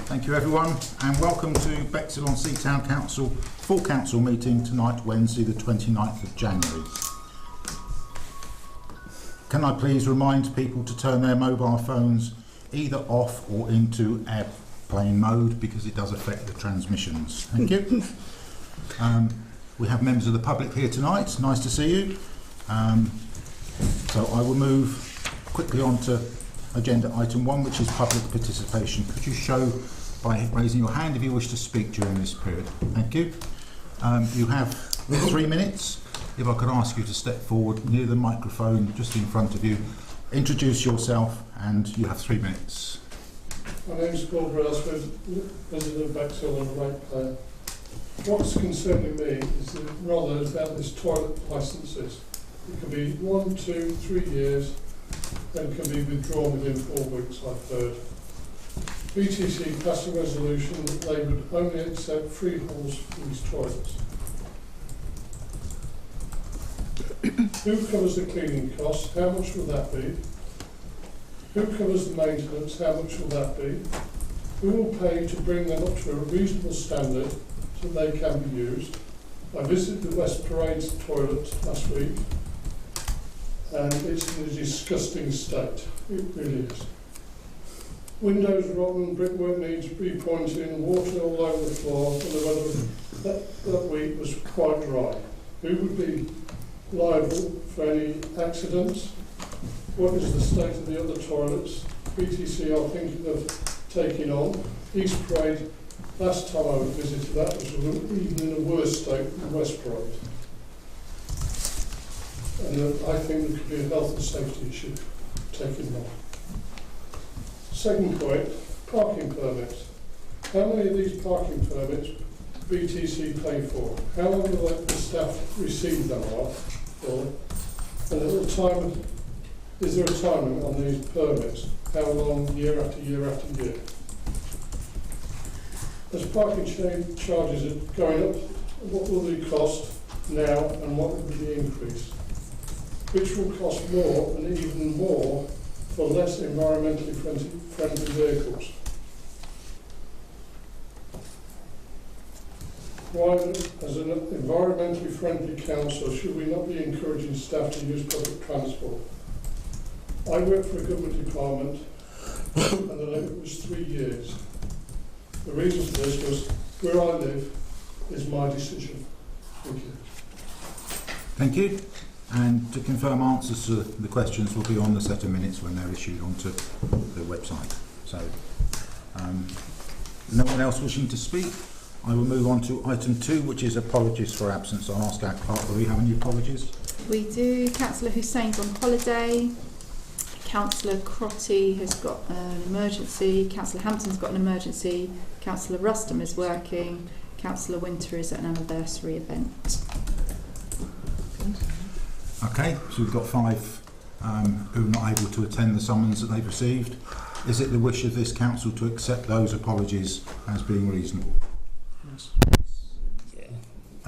Thank you everyone, and welcome to Bexhill-on-Sea Town Council full council meeting tonight, Wednesday the 29th of January. Can I please remind people to turn their mobile phones either off or into airplane mode, because it does affect the transmissions. Thank you. We have members of the public here tonight. Nice to see you. So I will move quickly on to agenda item 1, which is public participation. Could you show by raising your hand if you wish to speak during this period? Thank you. You have 3 minutes. If I could ask you to step forward near the microphone just in front of you, introduce yourself, and you have 3 minutes. My name is Paul Brailsford, resident of Bexhill and a rate player. What's concerning me is that rather about this toilet licences. It can be 1, 2, 3 years, and can be withdrawn within 4 weeks, I've heard. BTC passed a resolution that they would only accept freeholds for these toilets. Who covers the cleaning costs? How much will that be? Who covers the maintenance? How much will that be? Who will pay to bring them up to a reasonable standard so they can be used? I visited the West Parade toilet last week, and it's in a disgusting state. It really is. Windows rotten, brickwork needs repointing, water all over the floor, and the weather that week was quite dry. Who would be liable for any accidents? What is the state of the other toilets? BTC are thinking of taking on. East Parade, last time I visited that, was even in a worse state than West Parade. And I think there could be a health and safety issue taking on. Second point, parking permits. How many of these parking permits BTC pay for? How long will the staff receive them for? And at the time, is there a timing on these permits? How long, year after year after year? As parking charges are going up, what will they cost now and what will be the increase? Which will cost more and even more for less environmentally friendly vehicles? Why, as an environmentally friendly council, should we not be encouraging staff to use public transport? I work for a government department and the limit was 3 years. The reason for this was where I live is my decision. Thank you. Thank you. And to confirm, answers to the questions will be on the set of minutes when they're issued onto the website. So, no one else wishing to speak, I will move on to item 2, which is apologies for absence. I'll ask our clerk, do we have any apologies? We do. Councillor Hussein's on holiday. Councillor Crotty has got an emergency. Councillor Hampton's got an emergency. Councillor Rustam is working. Councillor Winter is at an anniversary event. Okay, so we've got 5 who are not able to attend the summons that they've received. Is it the wish of this council to accept those apologies as being reasonable? Yes. Yeah.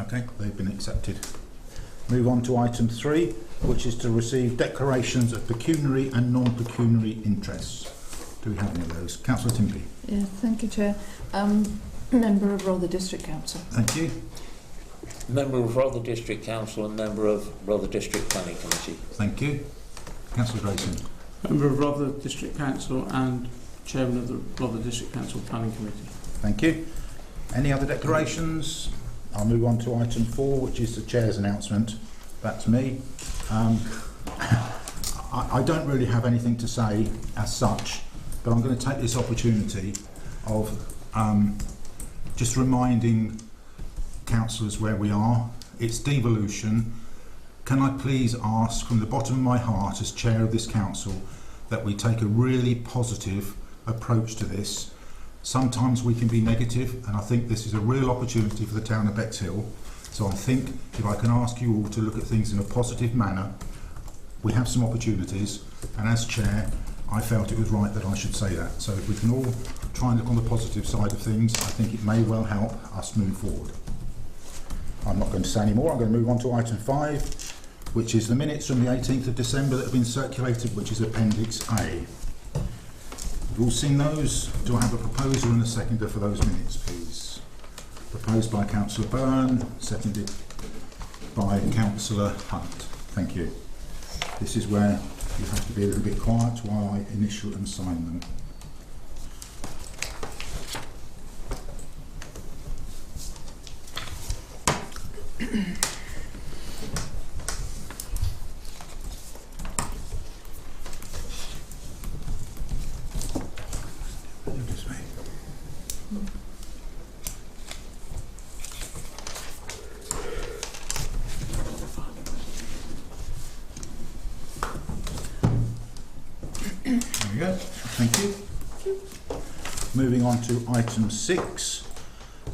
Okay, they've been accepted. Move on to item 3, which is to receive declarations of pecuniary and non-pecuniary interests. Do we have any of those? Councillor Timby. Yeah, thank you, Chair. Member of Rother District Council. Thank you. Member of Rother District Council and member of Rother District Planning Committee. Thank you. Councillor Grayson. Member of Rother District Council and Chairman of the Rother District Council Planning Committee. Thank you. Any other declarations? I'll move on to item 4, which is the Chair's announcement. That's me. I don't really have anything to say as such, but I'm going to take this opportunity of just reminding councillors where we are. It's devolution. Can I please ask from the bottom of my heart as chair of this council that we take a really positive approach to this. Sometimes we can be negative, and I think this is a real opportunity for the town of Bexhill. So I think if I can ask you all to look at things in a positive manner, we have some opportunities, and as chair I felt it was right that I should say that. So if we can all try and look on the positive side of things, I think it may well help us move forward. I'm not going to say any more. I'm going to move on to item 5, which is the minutes from the 18th of December that have been circulated, which is Appendix A. You've all seen those. Do I have a proposal and a seconder for those minutes, please? Proposed by Councillor Byrne, seconded by Councillor Hunt. Thank you. This is where you have to be a little bit quiet while I initial and sign them. There we go. Thank you. Moving on to item 6,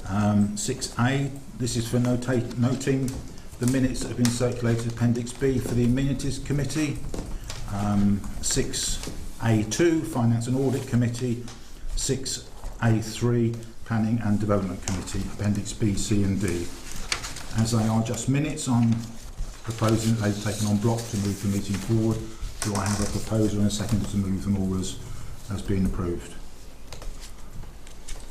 6A. This is for noting the minutes that have been circulated, Appendix B, for the Amenities Committee. 6A2, Finance and Audit Committee. 6A3, Planning and Development Committee, Appendix B, C and D. As they are just minutes, I'm proposing that they've taken on block to move the meeting forward. Do I have a proposal and a second to move them all as being approved?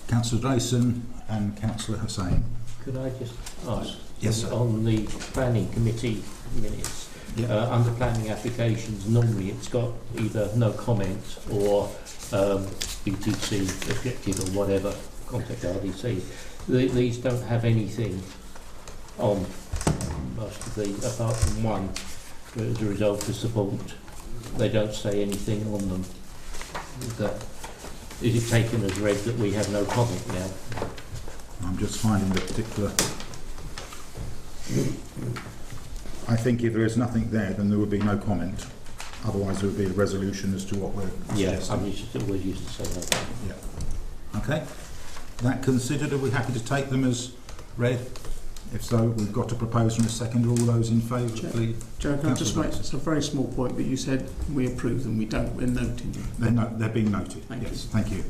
Councillor Drayson and Councillor Hussain. Could I just ask? Yes, sir. On the planning committee minutes, under planning applications, normally it's got either no comment or BTC objected or whatever, contact RDC. These don't have anything on most of the, apart from one, as a result of support. They don't say anything on them. Is it taken as read that we have no comment now? I'm just finding the particular... I think if there is nothing there, then there would be no comment. Otherwise, there would be a resolution as to what we're suggesting. I'm always used to say that. Yeah. Okay. That considered, are we happy to take them as read? If so, we've got a proposal and a second. All those in favour, please. Joe, can I just make a very small point that you said we approve them, we don't, we're noting them. They're being noted. Thank you. Thank you.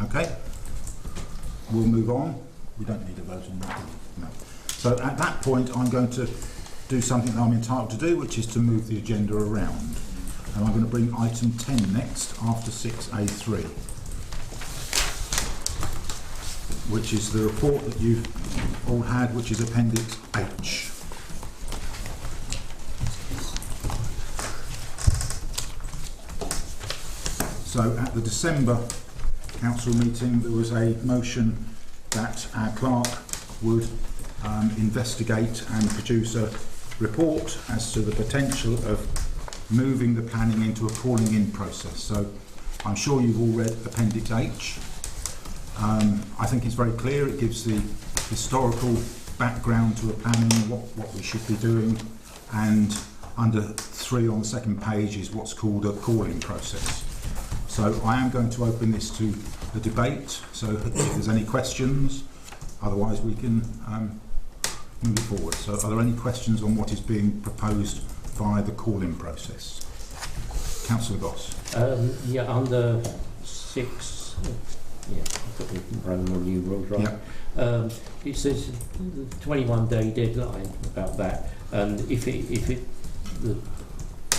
Okay. We'll move on. We don't need a vote on that. No. So at that point, I'm going to do something that I'm entitled to do, which is to move the agenda around. And I'm going to bring item 10 next, after 6A3, which is the report that you've all had, which is Appendix H. So at the December council meeting, there was a motion that our clerk would investigate and produce a report as to the potential of moving the planning into a calling in process. So I'm sure you've all read Appendix H. I think it's very clear. It gives the historical background to the planning, what we should be doing, and under 3 on the second page is what's called a calling process. So I am going to open this to the debate, so if there's any questions, otherwise we can move forward. So are there any questions on what is being proposed via the call-in process? Councillor Goss. Under 6, I put the Roman numerals right. Yeah. It says the 21-day deadline about that, and if the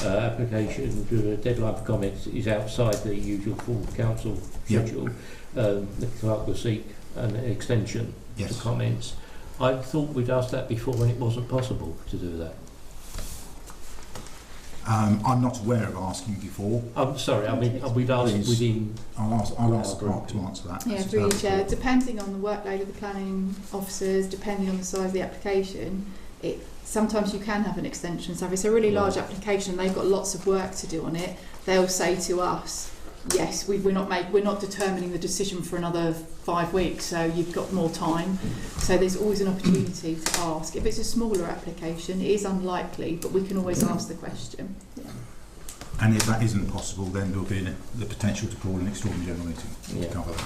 application deadline for comments is outside the usual full council schedule, the clerk will seek an extension for comments. I thought we'd asked that before and it wasn't possible to do that. I'm not aware of asking before. I'm sorry, I mean, we'd asked within... I'll ask Clark to answer that. Yeah, through you, Chair. Depending on the workload of the planning officers, depending on the size of the application, sometimes you can have an extension. So if it's a really large application, they've got lots of work to do on it, they'll say to us, yes, we're not determining the decision for another 5 weeks, so you've got more time. So there's always an opportunity to ask. If it's a smaller application, it is unlikely, but we can always ask the question. Yeah. And if that isn't possible, then there'll be the potential to call an extraordinary general meeting to cover that.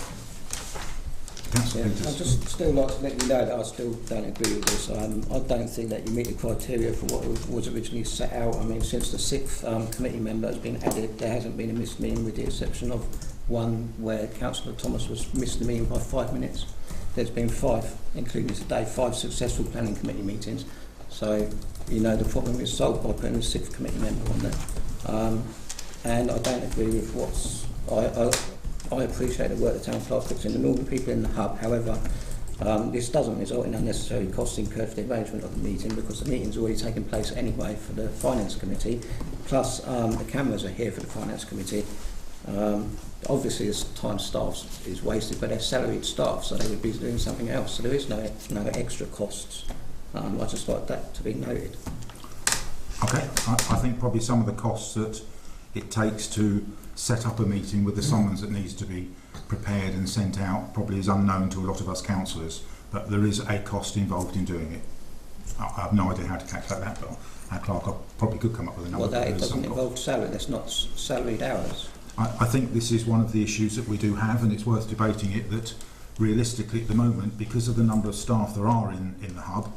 Councillor Peters. I'd just still like to let you know that I still don't agree with this. I don't think that you meet the criteria for what was originally set out. I mean, since the 6th committee member has been added, there hasn't been a missed meeting with the exception of one where Councillor Thomas was missed the meeting by 5 minutes. There's been 5, including today, 5 successful planning committee meetings. So, you know, the problem is solved by putting a 6th committee member on there. And I don't agree with what's... I appreciate the work the town clerk puts in and all the people in the hub. However, this doesn't result in unnecessary costs incurred for the arrangement of the meeting, because the meeting's already taken place anyway for the Finance Committee. Plus, the cameras are here for the Finance Committee. Obviously, this time staff is wasted, but they're salaried staff, so they would be doing something else. So there is no extra costs. I just like that to be noted. Okay, I think probably some of the costs that it takes to set up a meeting with the summons that needs to be prepared and sent out probably is unknown to a lot of us councillors, but there is a cost involved in doing it. I have no idea how to calculate that, but our clerk probably could come up with a number. Well, that it doesn't involve salary, that's not salaried hours. I think this is one of the issues that we do have, and it's worth debating it, that realistically at the moment, because of the number of staff there are in the hub,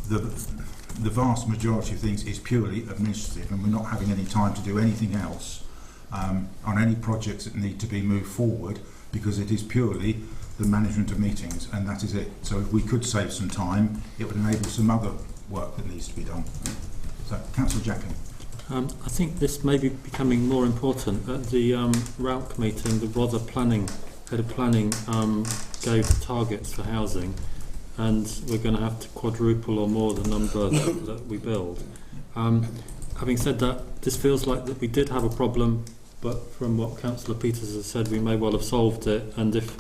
the vast majority of things is purely administrative, and we're not having any time to do anything else on any projects that need to be moved forward, because it is purely the management of meetings, and that is it. So if we could save some time, it would enable some other work that needs to be done. So, Councillor Jacklin. I think this may be becoming more important. At the RALC meeting, the Rother head of planning gave targets for housing, and we're going to have to quadruple or more the number that we build. Having said that, this feels like that we did have a problem, but from what Councillor Peters has said, we may well have solved it, and if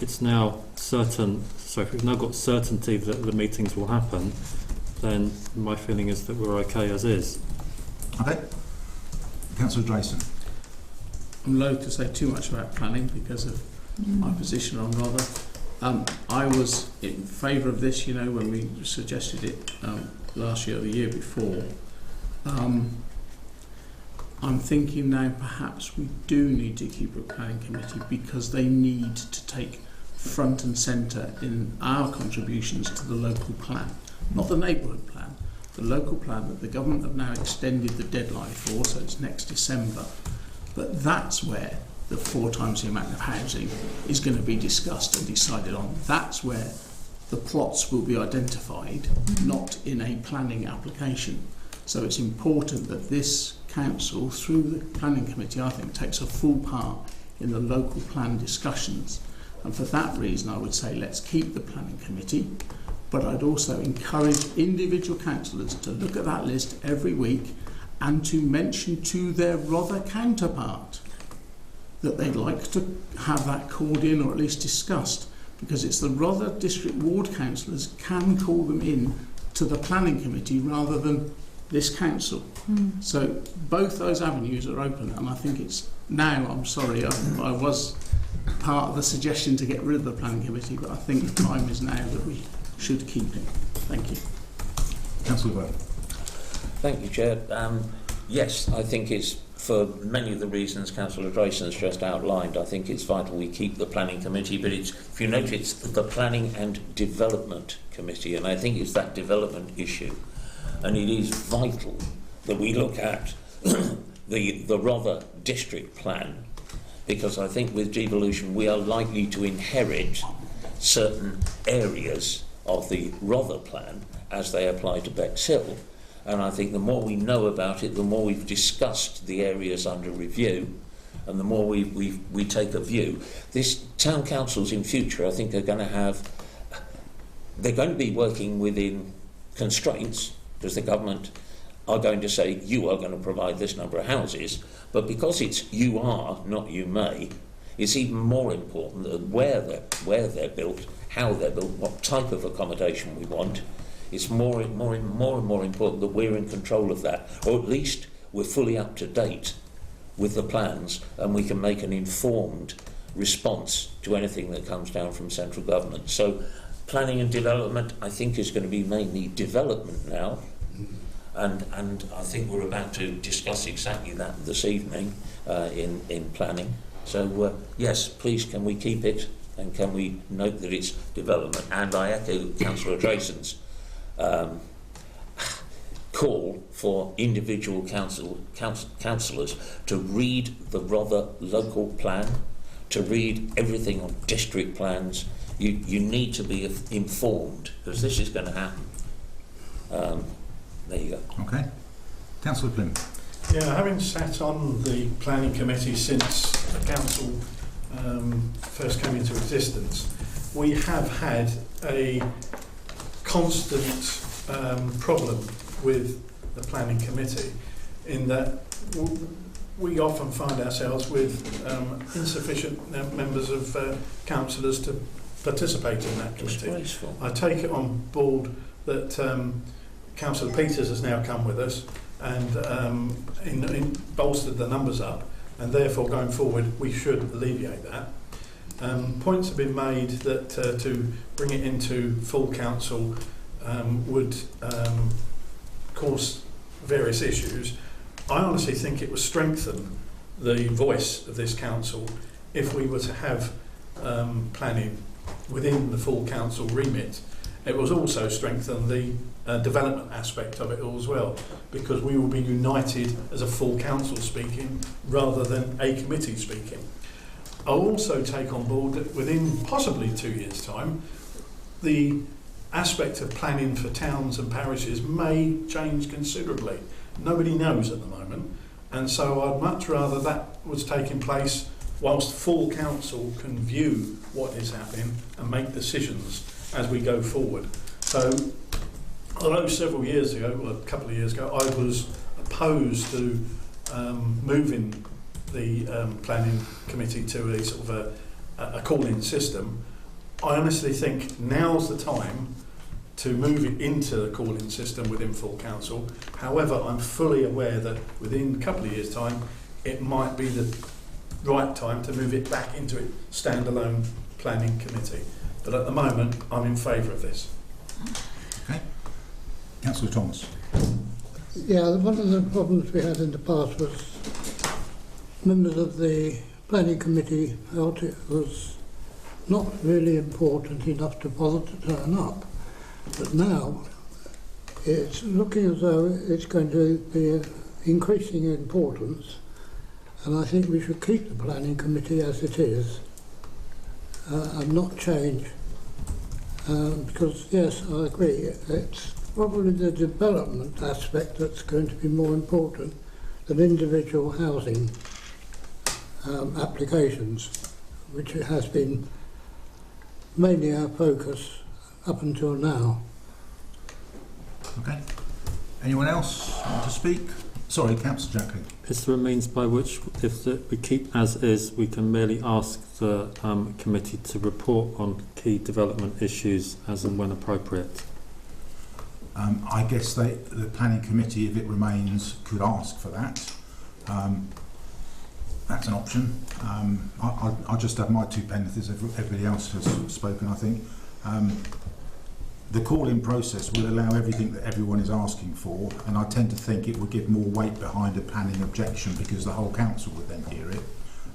it's now certain, so if we've now got certainty that the meetings will happen, then my feeling is that we're okay as is. Okay. Councillor Drayson. I'm loath to say too much about planning because of my position on Rother. I was in favour of this, you know, when we suggested it last year or the year before. I'm thinking now perhaps we do need to keep a planning committee, because they need to take front and centre in our contributions to the local plan, not the neighbourhood plan, the local plan that the government have now extended the deadline for, so it's next December. But that's where the 4 times the amount of housing is going to be discussed and decided on. That's where the plots will be identified, not in a planning application. So it's important that this council, through the planning committee, I think, takes a full part in the local plan discussions. And for that reason, I would say let's keep the planning committee, but I'd also encourage individual councillors to look at that list every week and to mention to their Rother counterpart that they'd like to have that called in, or at least discussed, because it's the Rother district ward councillors can call them in to the planning committee rather than this council. So both those avenues are open, and I think it's now, I'm sorry, I was part of the suggestion to get rid of the planning committee, but I think the time is now that we should keep it. Thank you. Councillor Burke. Thank you, Chair. Yes, I think it's, for many of the reasons Councillor Drayson's just outlined, I think it's vital we keep the Planning Committee, but it's, if you note, it's the Planning and Development Committee, and I think it's that development issue. And it is vital that we look at the Rother district plan, because I think with devolution we are likely to inherit certain areas of the Rother plan as they apply to Bexhill. And I think the more we know about it, the more we've discussed the areas under review, and the more we take a view. This town councils in future, I think, are going to have, they're going to be working within constraints, because the government are going to say, you are going to provide this number of houses, but because it's you are, not you may, it's even more important that where they're built, how they're built, what type of accommodation we want. It's more and more important that we're in control of that, or at least we're fully up to date with the plans, and we can make an informed response to anything that comes down from central government. So planning and development, I think, is going to be mainly development now, and I think we're about to discuss exactly that this evening in planning. So yes, please, can we keep it, and can we note that it's development? And I echo Councillor Drayson's call for individual councillors to read the Rother local plan, to read everything on district plans. You need to be informed, because this is going to happen. There you go. Okay. Councillor Plym. Yeah, having sat on the planning committee since the council first came into existence, we have had a constant problem with the planning committee in that we often find ourselves with insufficient members of councillors to participate in that committee. Disgraceful. I take it on board that Councillor Peters has now come with us and bolstered the numbers up, and therefore going forward we should alleviate that. Points have been made that to bring it into full council would cause various issues. I honestly think it would strengthen the voice of this council if we were to have planning within the full council remit. It will also strengthen the development aspect of it all as well, because we will be united as a full council speaking rather than a committee speaking. I'll also take on board that within possibly 2 years' time, the aspect of planning for towns and parishes may change considerably. Nobody knows at the moment, and so I'd much rather that was taking place whilst full council can view what is happening and make decisions as we go forward. So, although several years ago, well, a couple of years ago, I was opposed to moving the planning committee to a sort of a call-in system, I honestly think now's the time to move it into the call-in system within full council. However, I'm fully aware that within a couple of years' time, it might be the right time to move it back into a standalone planning committee. But at the moment, I'm in favour of this. Okay. Councillor Thomas. Yeah, one of the problems we had in the past was members of the planning committee felt it was not really important enough to bother to turn up. But now it's looking as though it's going to be increasing in importance, and I think we should keep the planning committee as it is and not change, because yes, I agree, it's probably the development aspect that's going to be more important than individual housing applications, which it has been mainly our focus up until now. Okay. Anyone else want to speak? Sorry, Councillor Jackley. Is there a means by which, if we keep as is, we can merely ask the committee to report on key development issues as and when appropriate? I guess the planning committee, if it remains, could ask for that. That's an option. I'll just have my two pence as everybody else has spoken, I think. The call-in process will allow everything that everyone is asking for, and I tend to think it would give more weight behind a planning objection because the whole council would then hear it.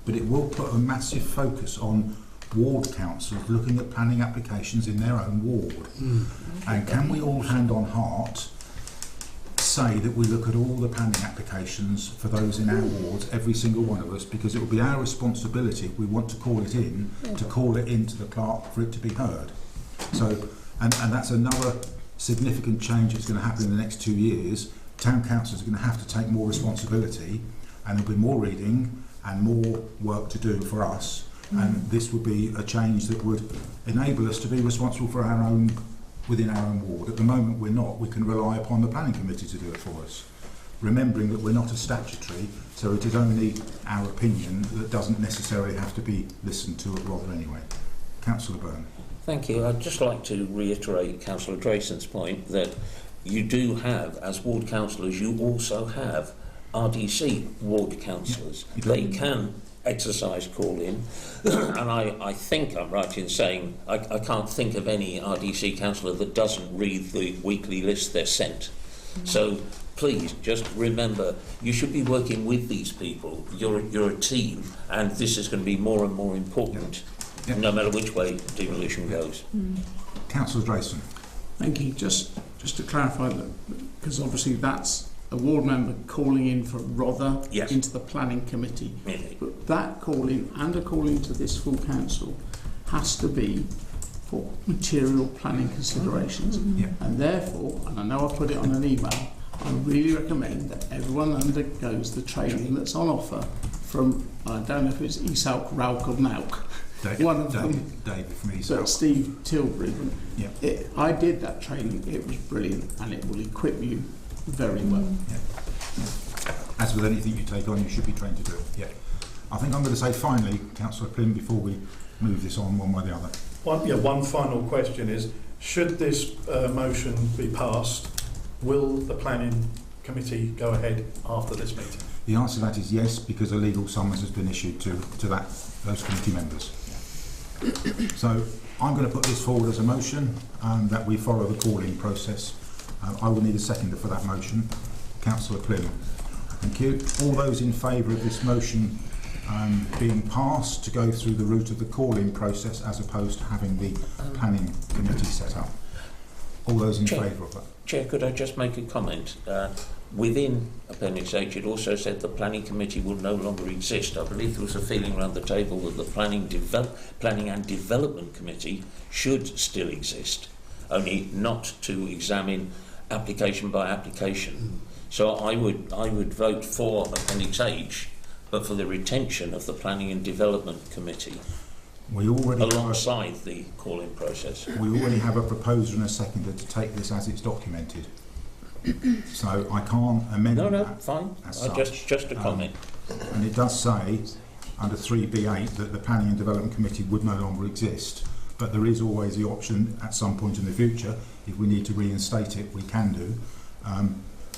But it will put a massive focus on ward councils looking at planning applications in their own ward. And can we all hand on heart say that we look at all the planning applications for those in our wards, every single one of us, because it will be our responsibility if we want to call it in, to call it into the clerk for it to be heard. So, and that's another significant change that's going to happen in the next 2 years. Town councils are going to have to take more responsibility, and there'll be more reading and more work to do for us. And this would be a change that would enable us to be responsible for our own, within our own ward. At the moment we're not. We can rely upon the planning committee to do it for us, remembering that we're not a statutory, so it is only our opinion that doesn't necessarily have to be listened to at Rother anyway. Councillor Byrne. Thank you. I'd just like to reiterate Councillor Drayson's point that you do have, as ward councillors, you also have RDC ward councillors. Yeah, they can exercise call-in, and I think I'm right in saying I can't think of any RDC councillor that doesn't read the weekly list they're sent. So please just remember, you should be working with these people. You're a team, and this is going to be more and more important. Yep. No matter which way devolution goes. Councillor Drayson. Thank you. Just to clarify, because obviously that's a ward member calling in for Rother into the planning committee. Really? But that calling and a calling to this full council has to be for material planning considerations. Yeah. And therefore, and I know I put it on an email, I really recommend that everyone undergoes the training that's on offer from, I don't know if it's Isalk, Rauk or Nauk, one of them, David from but East. Steve Tilbury. Yeah. I did that training, it was brilliant, and it will equip you very well. As with anything you take on, you should be trained to do it. Yeah. I think I'm going to say finally, Councillor Plym, before we move this on one way or the other. One final question is, should this motion be passed, will the planning committee go ahead after this meeting? The answer to that is yes, because a legal summons has been issued to those committee members. So I'm going to put this forward as a motion that we follow the calling process. I will need a seconder for that motion. Councillor Plym. Thank you. All those in favour of this motion being passed to go through the route of the calling process as opposed to having the planning committee set up? All those in favour of that? Chair, could I just make a comment? Within Appendix H, it also said the planning committee will no longer exist. I believe there was a feeling around the table that the planning and development committee should still exist, only not to examine application by application. So I would vote for Appendix H, but for the retention of the planning and development committee. We already alongside the call-in process. We already have a proposer and a seconder to take this as it's documented. So I can't amend No, that. fine. Just a comment. And it does say under 3B8 that the Planning and Development Committee would no longer exist. But there is always the option at some point in the future, if we need to reinstate it, we can do.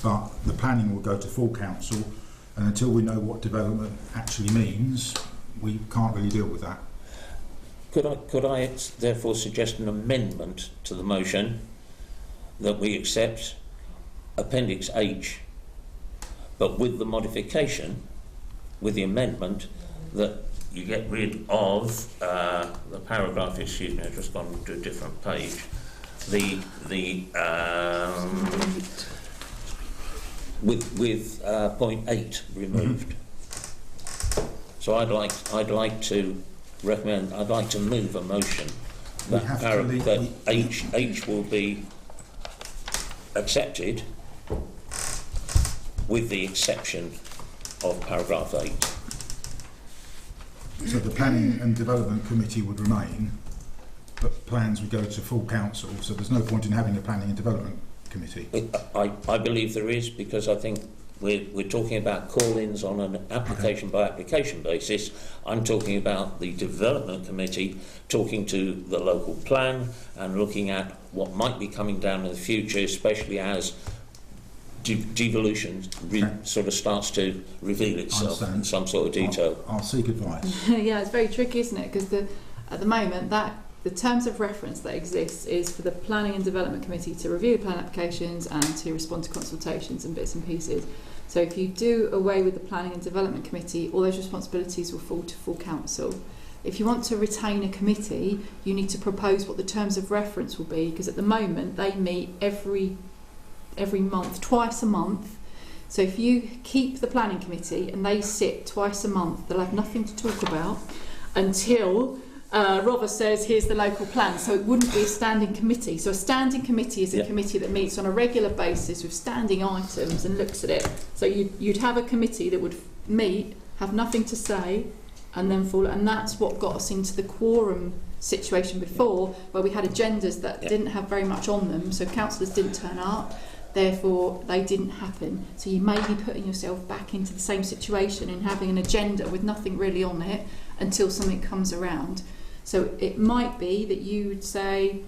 But the planning will go to full council, and until we know what development actually means, we can't really deal with that. Could I therefore suggest an amendment to the motion that we accept Appendix H, but with the modification, with the amendment, that you get rid of the paragraph, excuse me, I've just gone to a different page, with point 8 removed. So I'd like to recommend, I'd like to move a motion that H will be accepted with the exception of paragraph 8. So the Planning and Development Committee would remain, but plans would go to full council, so there's no point in having a Planning and Development Committee. I believe there is, because I think we're talking about call-ins on an application by application basis. I'm talking about the Development Committee talking to the local plan and looking at what might be coming down in the future, especially as devolution sort of starts to reveal itself in some sort of detail. I'll seek advice. Yeah, it's very tricky, isn't it? Because at the moment, the terms of reference that exists is for the Planning and Development Committee to review the plan applications and to respond to consultations and bits and pieces. So if you do away with the Planning and Development Committee, all those responsibilities will fall to full council. If you want to retain a committee, you need to propose what the terms of reference will be, because at the moment they meet every month, twice a month. So if you keep the Planning Committee and they sit twice a month, they'll have nothing to talk about until Robert says, here's the local plan. So it wouldn't be a standing committee. So a standing committee is a committee that meets on a regular basis with standing items and looks at it. So you'd have a committee that would meet, have nothing to say, and then fall. And that's what got us into the quorum situation before, where we had agendas that didn't have very much on them. So councillors didn't turn up. Therefore, they didn't happen. So you may be putting yourself back into the same situation and having an agenda with nothing really on it until something comes around. So it might be that you would say,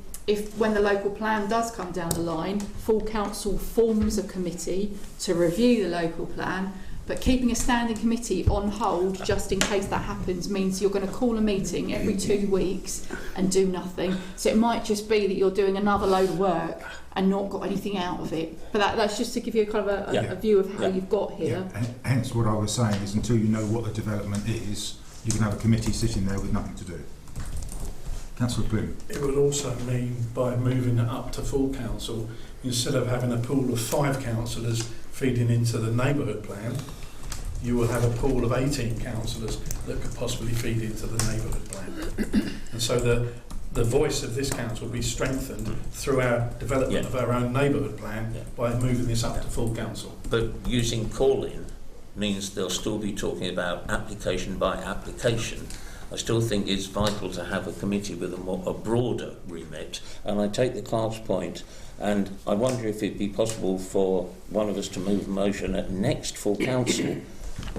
when the local plan does come down the line, full council forms a committee to review the local plan, but keeping a standing committee on hold just in case that happens means you're going to call a meeting every 2 weeks and do nothing. So it might just be that you're doing another load of work and not got anything out of it. But that's just to give you kind of a view of how you've got here. Yeah. Hence what I was saying is, until you know what the development is, you can have a committee sitting there with nothing to do. Councillor Plym. It would also mean, by moving it up to full council, instead of having a pool of 5 councillors feeding into the neighbourhood plan, you will have a pool of 18 councillors that could possibly feed into the neighbourhood plan. And so the voice of this council be strengthened through our development of our own neighbourhood plan by moving this up to full council. But using call-in means they'll still be talking about application by application. I still think it's vital to have a committee with a broader remit, and I take the clerk's point, and I wonder if it'd be possible for one of us to move a motion at next full council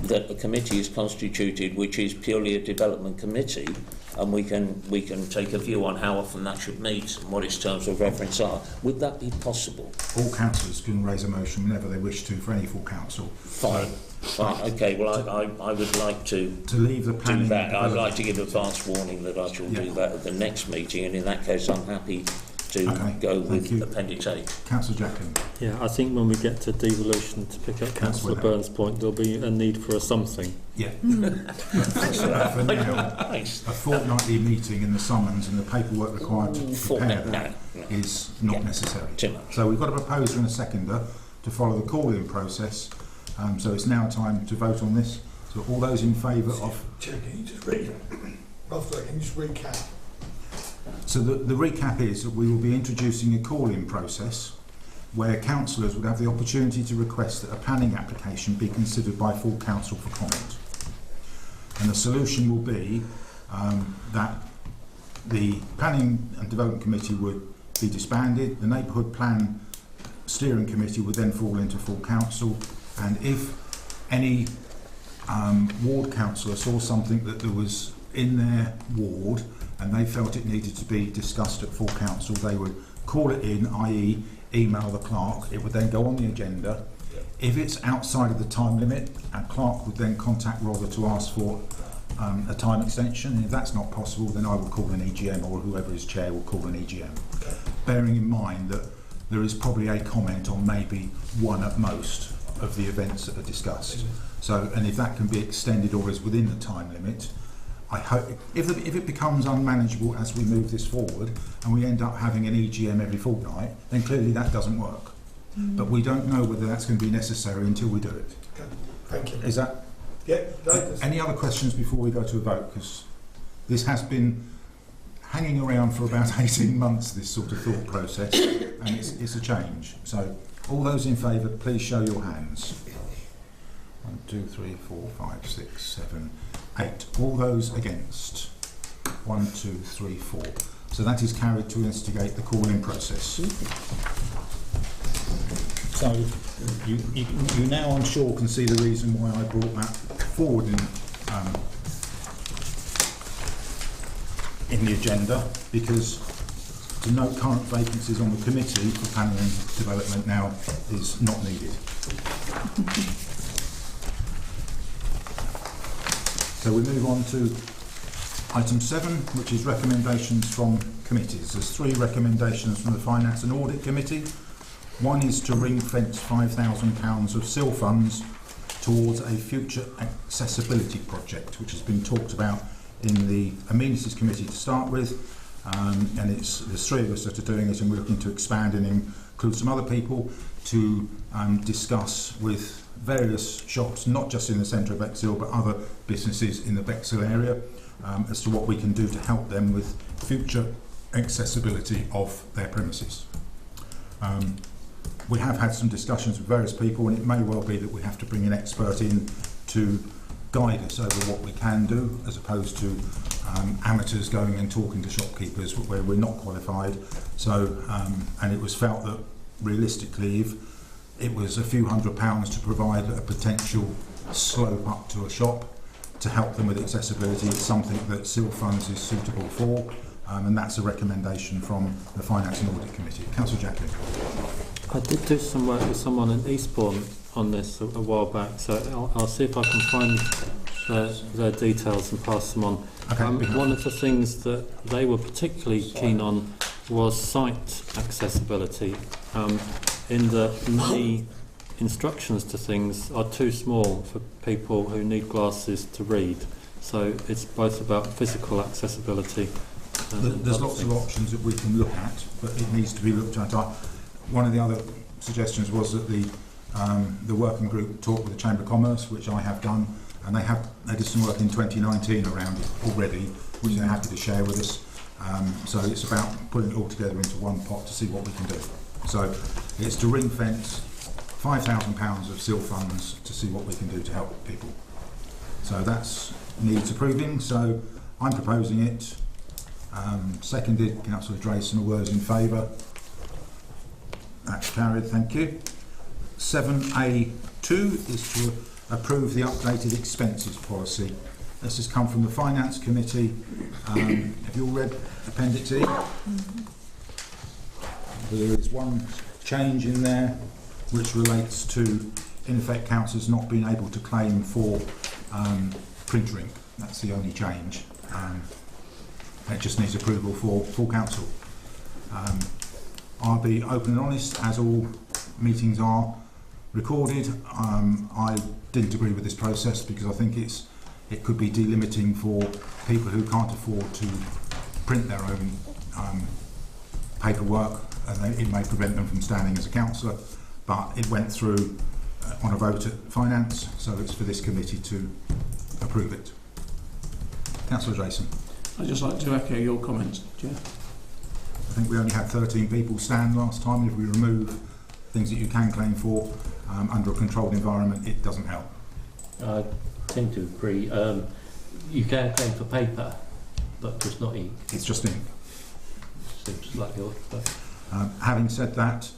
that a committee is constituted which is purely a development committee, and we can take a view on how often that should meet and what its terms of reference are. Would that be possible? All councillors can raise a motion whenever they wish to for any full council. Fine. Fine. Okay. Well, I would like to leave the planning. Do that. I'd like to give advance warning that I shall do that at the next meeting, and in that case, I'm happy to go with Appendix A. Councillor Jacklin. Yeah, I think when we get to devolution, to pick up Councillor Burns' point, there'll be a need for a something. Yeah. For now, a fortnightly meeting in the summons and the paperwork required to prepare that is not necessary. So we've got a proposer and a seconder to follow the call-in process. So it's now time to vote on this. So all those in favour of... Chair, can you just read? Roughly, can you just recap? So the recap is that we will be introducing a call-in process where councillors would have the opportunity to request that a planning application be considered by full council for comment. And the solution will be that the Planning and Development Committee would be disbanded, the Neighbourhood Plan Steering Committee would then fall into full council, and if any ward councillor saw something that there was in their ward and they felt it needed to be discussed at full council, they would call it in, i.e. email the clerk. It would then go on the agenda. If it's outside of the time limit, our clerk would then contact Rother to ask for a time extension. And if that's not possible, then I will call an EGM, or whoever is chair will call an EGM. Bearing in mind that there is probably a comment on maybe one at most of the events that are discussed. So, and if that can be extended or is within the time limit, I hope, if it becomes unmanageable as we move this forward and we end up having an EGM every fortnight, then clearly that doesn't work. But we don't know whether that's going to be necessary until we do it. Okay. Thank you. Is that? Yeah. Any other questions before we go to a vote? Because this has been hanging around for about 18 months, this sort of thought process, and it's a change. So all those in favour, please show your hands. 1, 2, 3, 4, 5, 6, 7, 8. All those against? 1, 2, 3, 4. So that is carried to instigate the call-in process. So you now, I'm sure, can see the reason why I brought that forward in the agenda, because to note current vacancies on the committee for planning and development now is not needed. So we move on to item 7, which is recommendations from committees. There's 3 recommendations from the Finance and Audit Committee. One is to ring-fence £5,000 of SIL funds towards a future accessibility project, which has been talked about in the Amenities Committee to start with, and there's 3 of us that are doing it, and we're looking to expand and include some other people to discuss with various shops, not just in the centre of Bexhill, but other businesses in the Bexhill area, as to what we can do to help them with future accessibility of their premises. We have had some discussions with various people, and it may well be that we have to bring an expert in to guide us over what we can do, as opposed to amateurs going and talking to shopkeepers where we're not qualified. So, and it was felt that realistically, if it was a few £100 to provide a potential slope up to a shop to help them with accessibility, it's something that SIL funds is suitable for, and that's a recommendation from the Finance and Audit Committee. Councillor Jacklin. I did do some work with someone in Eastbourne on this a while back, so I'll see if I can find their details and pass them on. Okay. One of the things that they were particularly keen on was site accessibility, in that many instructions to things are too small for people who need glasses to read. So it's both about physical accessibility. There's lots of options that we can look at, but it needs to be looked at. One of the other suggestions was that the working group talked with the Chamber of Commerce, which I have done, and they did some work in 2019 around it already, which they're happy to share with us. So it's about putting it all together into one pot to see what we can do. So it's to ring fence £5,000 of SIL funds to see what we can do to help people. So that's needs approving. So I'm proposing it. Seconded, Councillor Drayson. All those in favour? That's carried. Thank you. 7A2 is to approve the updated expenses policy. This has come from the Finance Committee. Have you all read Appendix E? There is one change in there which relates to, in effect, councillors not being able to claim for printer ink. That's the only change. It just needs approval for full council. I'll be open and honest, as all meetings are recorded. I didn't agree with this process because I think it could be delimiting for people who can't afford to print their own paperwork, and it may prevent them from standing as a councillor. But it went through on a vote at Finance, so it's for this committee to approve it. Councillor Jason. I'd just like to echo your comments, Chair. I think we only had 13 people stand last time. If we remove things that you can claim for under a controlled environment, it doesn't help. I tend to agree. You can claim for paper, but just not ink. It's just ink. Seems slightly odd. But having said that,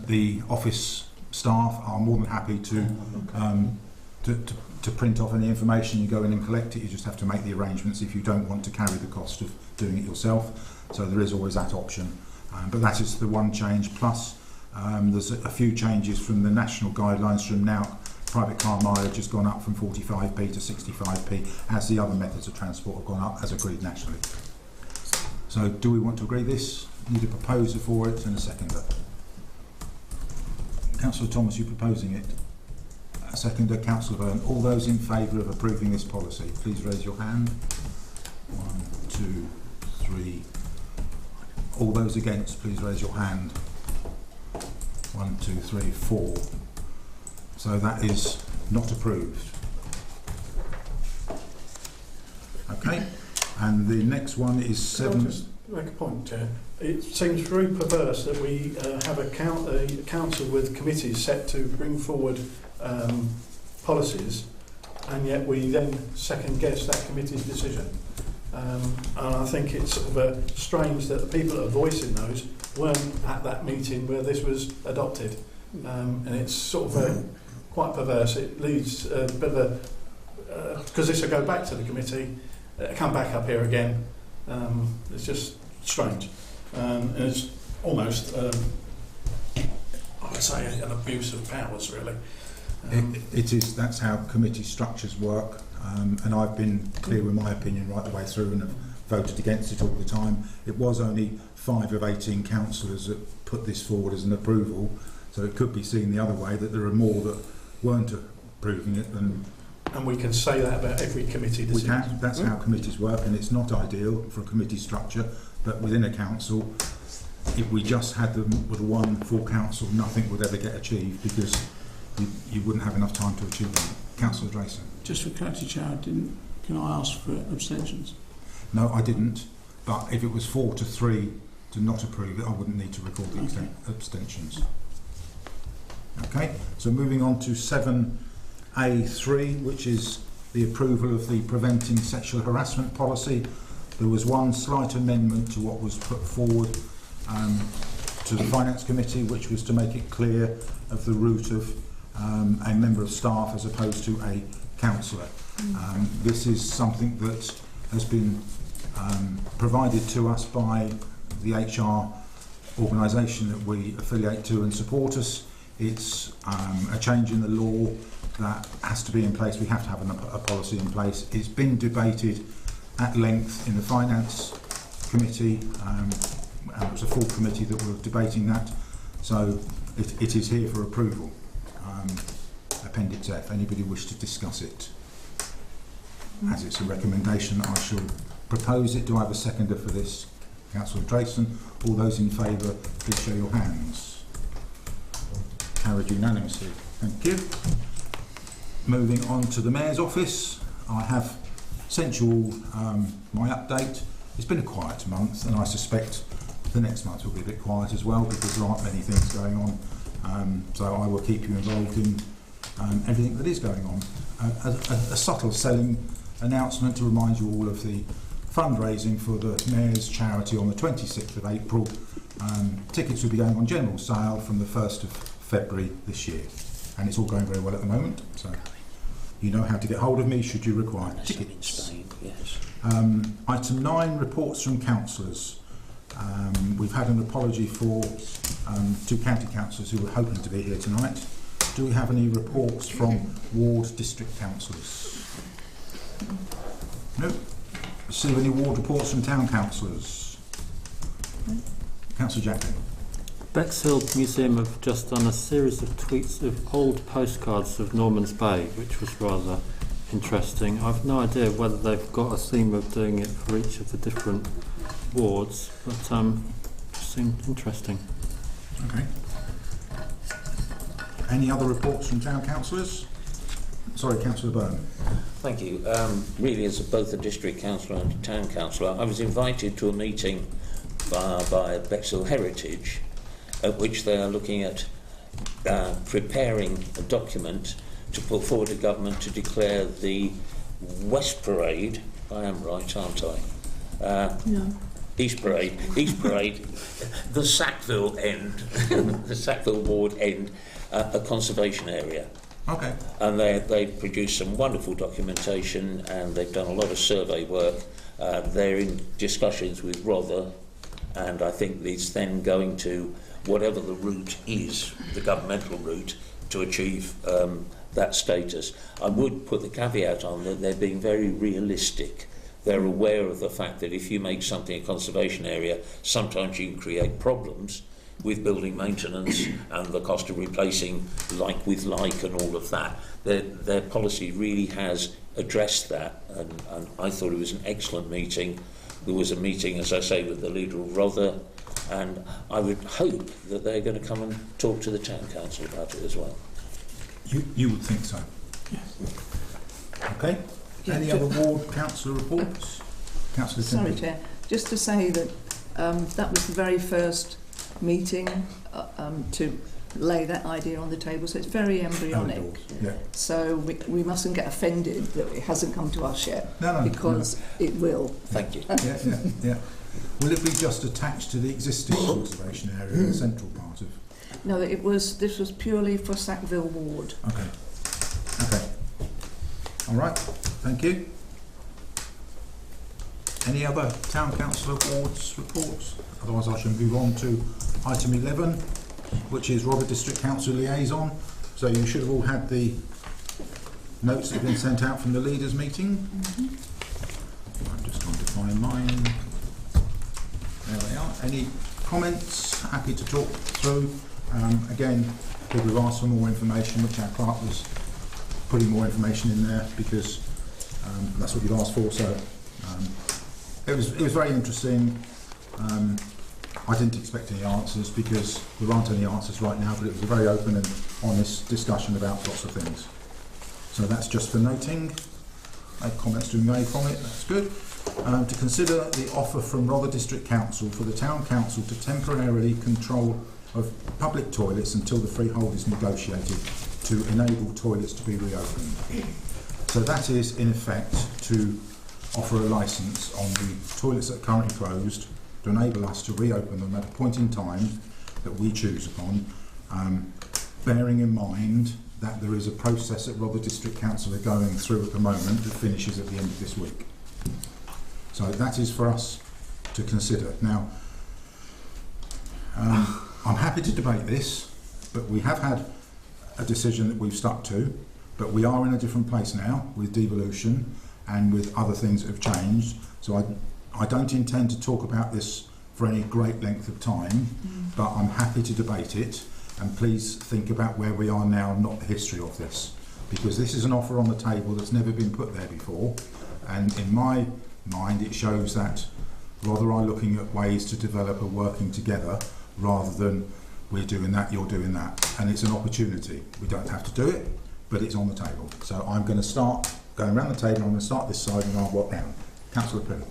the office staff are more than happy to print off any information. You go in and collect it. You just have to make the arrangements if you don't want to carry the cost of doing it yourself. So there is always that option. But that is the one change. Plus, there's a few changes from the national guidelines from now. Private car mileage has gone up from 45p to 65p, as the other methods of transport have gone up as agreed nationally. So do we want to agree this? Need a proposer for it and a seconder. Councillor Thomas, you proposing it? A seconder, Councillor Byrne. All those in favour of approving this policy, please raise your hand. 1, 2, 3. All those against, please raise your hand. 1, 2, 3, 4. So that is not approved. Okay, and the next one is 7. Can I just make a point, Chair? It seems very perverse that we have a council with committees set to bring forward policies, and yet we then second guess that committee's decision. And I think it's sort of strange that the people that are voicing those weren't at that meeting where this was adopted. And it's sort of quite perverse. It leads a bit of a... because this will go back to the committee, come back up here again. It's just strange. And it's almost, I would say, an abuse of powers, really. It is. That's how committee structures work. And I've been clear with my opinion right the way through and have voted against it all the time. It was only 5 of 18 councillors that put this forward as an approval, so it could be seen the other way, that there are more that weren't approving it than... And we can say that about every committee decision. We can. That's how committees work, and it's not ideal for a committee structure, but within a council, if we just had them with one full council, nothing would ever get achieved because you wouldn't have enough time to achieve them. Councillor Drayson. Just for clarity, Chair, can I ask for abstentions? No, I didn't. But if it was 4 to 3 to not approve it, I wouldn't need to record the abstentions. Okay, so moving on to 7A3, which is the approval of the preventing sexual harassment policy. There was one slight amendment to what was put forward to the Finance Committee, which was to make it clear of the route of a member of staff as opposed to a councillor. This is something that has been provided to us by the HR organisation that we affiliate to and support us. It's a change in the law that has to be in place. We have to have a policy in place. It's been debated at length in the Finance Committee. It was a full committee that were debating that. So it is here for approval. Appendix F. Anybody wish to discuss it? As it's a recommendation, I shall propose it. Do I have a seconder for this? Councillor Drayson. All those in favour, please show your hands. Carried unanimously. Thank you. Moving on to the Mayor's office. I have sent you all my update. it's been a quiet month, and I suspect the next month will be a bit quiet as well because there aren't many things going on. So I will keep you involved in everything that is going on. A subtle selling announcement to remind you all of the fundraising for the Mayor's charity on the 26th of April. Tickets will be going on general sale from the 1st of February this year, and it's all going very well at the moment, so you know how to get hold of me should you require tickets. Yes. Item 9, reports from councillors. We've had an apology for 2 county councillors who were hoping to be here tonight. Do we have any reports from ward district councillors? No. Receive any ward reports from town councillors? Councillor Jacklin. Bexhill Museum have just done a series of tweets of old postcards of Norman's Bay, which was rather interesting. I've no idea whether they've got a theme of doing it for each of the different wards, but it seemed interesting. Okay. Any other reports from town councillors? Sorry, Councillor Byrne. Thank you. Really, as both a district councillor and a town councillor, I was invited to a meeting by Bexhill Heritage, at which they are looking at preparing a document to put forward to government to declare the West Parade, I am right, aren't I? No. East Parade, the Sackville end, the Sackville ward end, a conservation area. Okay. And they produced some wonderful documentation, and they've done a lot of survey work. They're in discussions with Rother, and I think it's then going to whatever the route is, the governmental route, to achieve that status. I would put the caveat on that they're being very realistic. They're aware of the fact that if you make something a conservation area, sometimes you can create problems with building maintenance and the cost of replacing like with like and all of that. Their policy really has addressed that, and I thought it was an excellent meeting. There was a meeting, as I say, with the leader of Rother, and I would hope that they're going to come and talk to the town council about it as well. You would think so? Yes. Okay. Any other ward councillor reports? Councillor Sorry, Timothy. Chair. Just to say that that was the very first meeting to lay that idea on the table, so it's very embryonic. Yeah. So we mustn't get offended that it hasn't come to us yet, No, because it will. Thank you. Yeah. Will it be just attached to the existing conservation area in the central part of? No, this was purely for Sackville ward. Okay. All right. Thank you. Any other town councillor wards reports? Otherwise, I shall move on to item 11, which is Rother District Council liaison. So you should have all had the notes that have been sent out from the leaders' meeting. I'm just trying to find mine. There they are. Any comments? Happy to talk through. Again, we've asked for more information, which our clerk was putting more information in there because that's what you've asked for. So it was very interesting. I didn't expect any answers because there aren't any answers right now, but it was a very open and honest discussion about lots of things. So that's just for noting. No comments to be made from it. That's good. To consider the offer from Rother District Council for the Town Council to temporarily control of public toilets until the freehold is negotiated to enable toilets to be reopened. So that is in effect to offer a licence on the toilets that are currently closed to enable us to reopen them at a point in time that we choose upon, bearing in mind that there is a process that Rother District Council are going through at the moment that finishes at the end of this week. So that is for us to consider. Now, I'm happy to debate this, but we have had a decision that we've stuck to, but we are in a different place now with devolution and with other things that have changed. So I don't intend to talk about this for any great length of time, but I'm happy to debate it, and please think about where we are now, not the history of this, because this is an offer on the table that's never been put there before, and in my mind it shows that rather are looking at ways to develop a working together rather than we're doing that, you're doing that, and it's an opportunity. We don't have to do it, but it's on the table. So I'm going to start going around the table. I'm going to start this side and I'll walk down. Councillor Prim.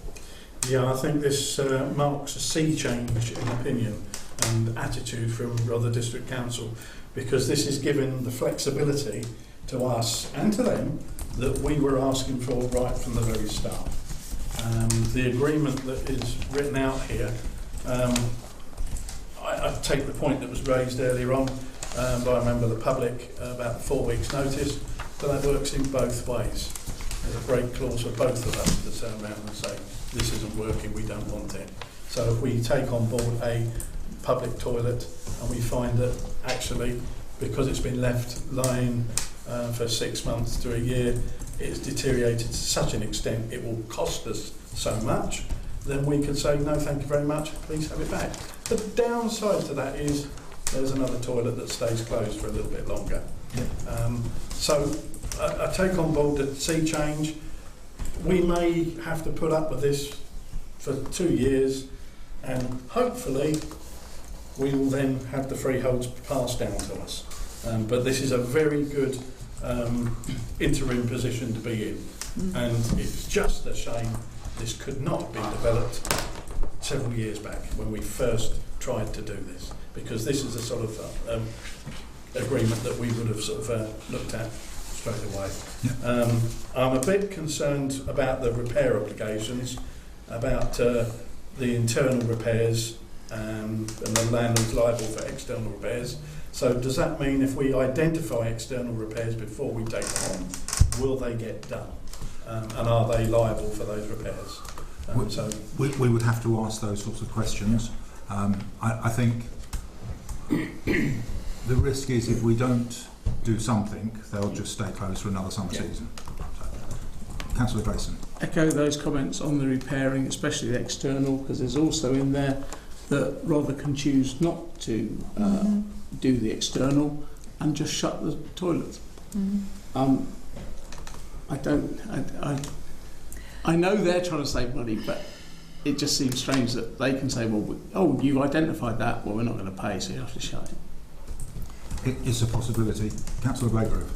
Yeah, I think this marks a sea change in opinion and attitude from Rother District Council, because this is given the flexibility to us and to them that we were asking for right from the very start. The agreement that is written out here, I take the point that was raised earlier on by a member of the public about the 4 weeks notice, but that works in both ways. There's a break clause for both of us to turn around and say, this isn't working, we don't want it. So if we take on board a public toilet and we find that actually, because it's been left lying for 6 months to a year, it's deteriorated to such an extent it will cost us so much, then we can say, no, thank you very much, please have it back. The downside to that is there's another toilet that stays closed for a little bit longer. So I take on board the sea change. We may have to put up with this for 2 years, and hopefully we will then have the freeholds passed down to us. But this is a very good interim position to be in, and it's just a shame this could not have been developed several years back when we first tried to do this, because this is a sort of agreement that we would have sort of looked at straight away. I'm a bit concerned about the repair obligations, about the internal repairs, and the landlord's liable for external repairs. So does that mean if we identify external repairs before we take them on, will they get done? And are they liable for those repairs? We would have to ask those sorts of questions. I think the risk is if we don't do something, they'll just stay closed for another summer season. Councillor Grayson. Echo those comments on the repairing, especially the external, because there's also in there that Rother can choose not to do the external and just shut the toilet. I know they're trying to save money, but it just seems strange that they can say, well, oh, you've identified that, well, we're not going to pay, so you have to shut it. It's a possibility. Councillor Blagrove.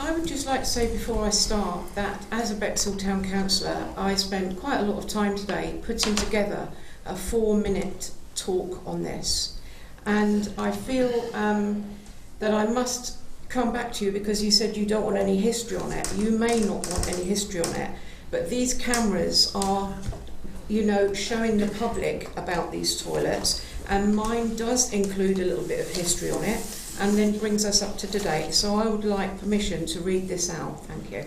I would just like to say before I start that as a Bexhill Town Councillor, I spent quite a lot of time today putting together a 4-minute talk on this, and I feel that I must come back to you because you said you don't want any history on it. You may not want any history on it, but these cameras are, you know, showing the public about these toilets, and mine does include a little bit of history on it and then brings us up to date. So I would like permission to read this out. Thank you.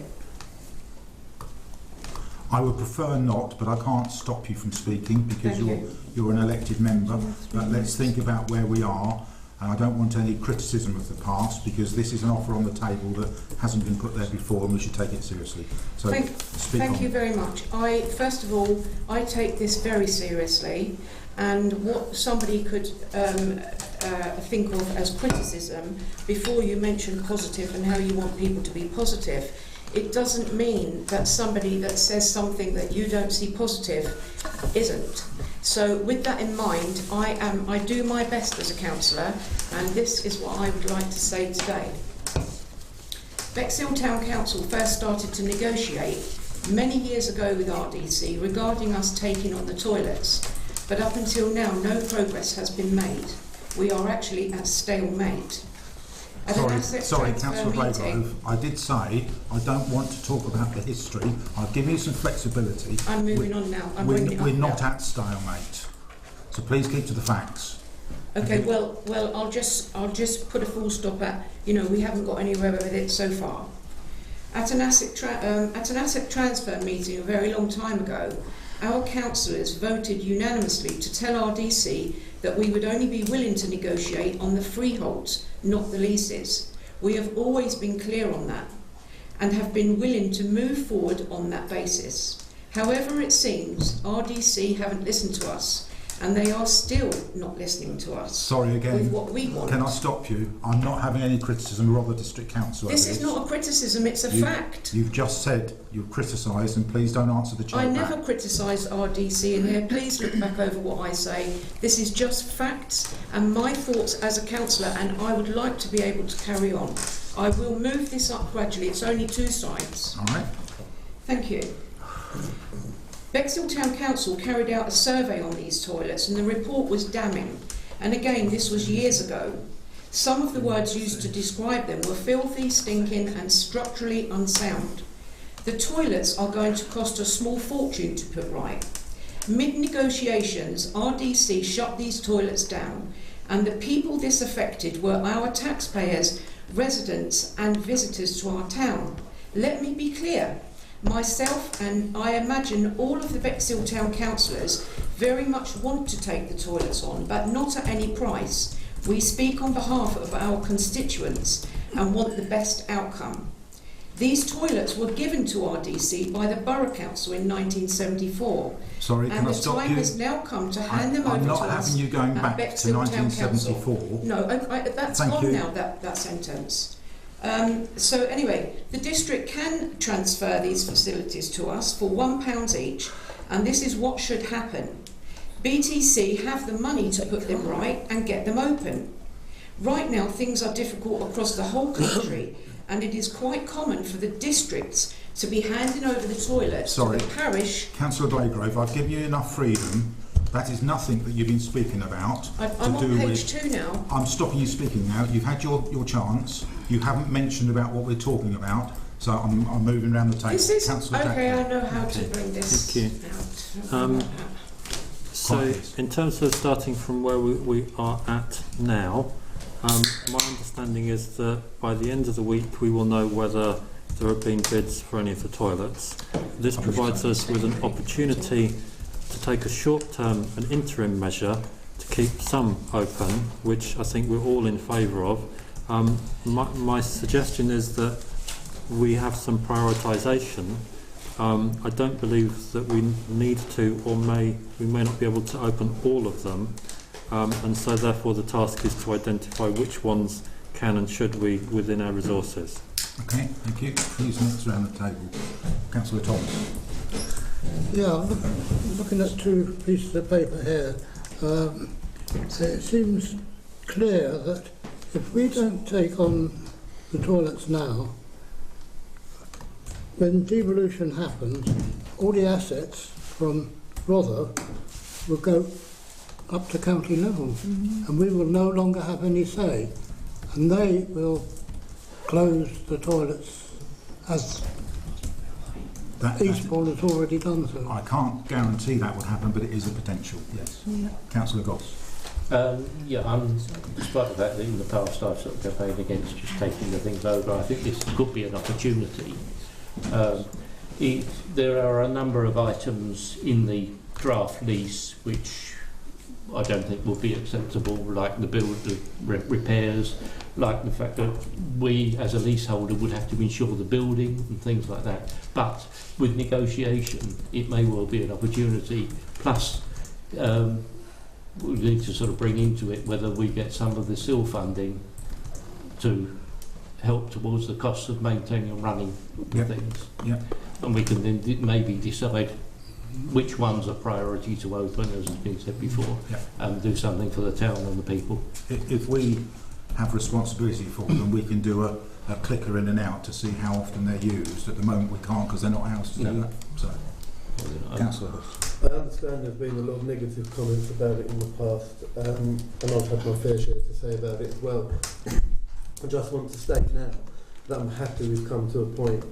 I would prefer not, but I can't stop you from speaking because you're an elected member. But let's think about where we are, and I don't want any criticism of the past because this is an offer on the table that hasn't been put there before, and we should take it seriously. So thank you very much. First of all, I take this very seriously, and what somebody could think of as criticism, before you mention positive and how you want people to be positive, it doesn't mean that somebody that says something that you don't see positive isn't. So with that in mind, I do my best as a councillor, and this is what I would like to say today. Bexhill Town Council first started to negotiate many years ago with RDC regarding us taking on the toilets, but up until now no progress has been made. We are actually at stalemate. Sorry, Councillor Blagrove, I did say I don't want to talk about the history. I've given you some flexibility. I'm moving on now. We're not at stalemate. So please keep to the facts. Okay, well, I'll just put a full stop at, you know, we haven't got anywhere with it so far. At an asset transfer meeting a very long time ago, our councillors voted unanimously to tell RDC that we would only be willing to negotiate on the freeholds, not the leases. We have always been clear on that and have been willing to move forward on that basis. However, it seems RDC haven't listened to us, and they are still not listening to us. Sorry again. With what we want. Can I stop you? I'm not having any criticism of Rother District Council. This is not a criticism, it's a fact. You've just said you've criticised, and please don't answer the chair. I never criticise RDC in here. Please look back over what I say. This is just facts and my thoughts as a councillor, and I would like to be able to carry on. I will move this up gradually. It's only 2 sides. All right. Thank you. Bexhill Town Council carried out a survey on these toilets and the report was damning. And again, this was years ago. Some of the words used to describe them were filthy, stinking and structurally unsound. The toilets are going to cost a small fortune to put right. Mid-negotiations, RDC shut these toilets down, and the people this affected were our taxpayers, residents and visitors to our town. Let me be clear, myself and I imagine all of the Bexhill Town councillors very much want to take the toilets on, but not at any price. We speak on behalf of our constituents and want the best outcome. These toilets were given to RDC by the Borough Council in 1974. Sorry, can and I the stop time you? has now come to hand them over I'm to not us. having you going at back to Bexhill Town Council. 1974. No, that's Thank gone you. now, that sentence. So anyway, the district can transfer these facilities to us for £1 each, and this is what should happen. BTC have the money to put them right and get them open. Right now, things are difficult across the whole country, and it is quite common for the districts to be handing over the toilets to the parish. Councillor Blagrove, I've given you enough freedom. That is nothing that you've been speaking about. I'm on page 2 now. I'm stopping you speaking now. You've had your chance. You haven't mentioned about what we're talking about, so I'm moving around the table. This is Councillor okay. Jackson. I know how to bring this out. So, in terms of starting from where we are at now, my understanding is that by the end of the week we will know whether there have been bids for any of the toilets. This provides us with an opportunity to take a short-term and interim measure to keep some open, which I think we're all in favour of. My suggestion is that we have some prioritisation. I don't believe that we need to, or we may not be able to open all of them, and so therefore the task is to identify which ones can and should we within our resources. Okay, thank you. Please next round the table. Councillor Thomas. Yeah, looking at two pieces of paper here, it seems clear that if we don't take on the toilets now, when devolution happens, all the assets from Rother will go up to county level, and we will no longer have any say, and they will close the toilets as Eastbourne has already done so. I can't guarantee that will happen, but it is a potential, yes. Yeah. Councillor Goss. Despite the fact that in the past I've sort of campaigned against just taking the things over, I think this could be an opportunity. There are a number of items in the draft lease which I don't think will be acceptable, like the repairs, like the fact that we as a leaseholder would have to insure the building and things like that. But with negotiation it may well be an opportunity, plus we need to sort of bring into it whether we get some of the SIL funding to help towards the costs of maintaining and running things. Yep. And we can then maybe decide which ones are priority to open, as has been said before, and do something for the town and the people. If we have responsibility for them, we can do a clicker in and out to see how often they're used. At the moment we can't because they're not ours to do that. So, Councillor Huss. I understand there's been a lot of negative comments about it in the past, and I've had my fair share to say about it as well. I just want to state now that I'm happy we've come to a point,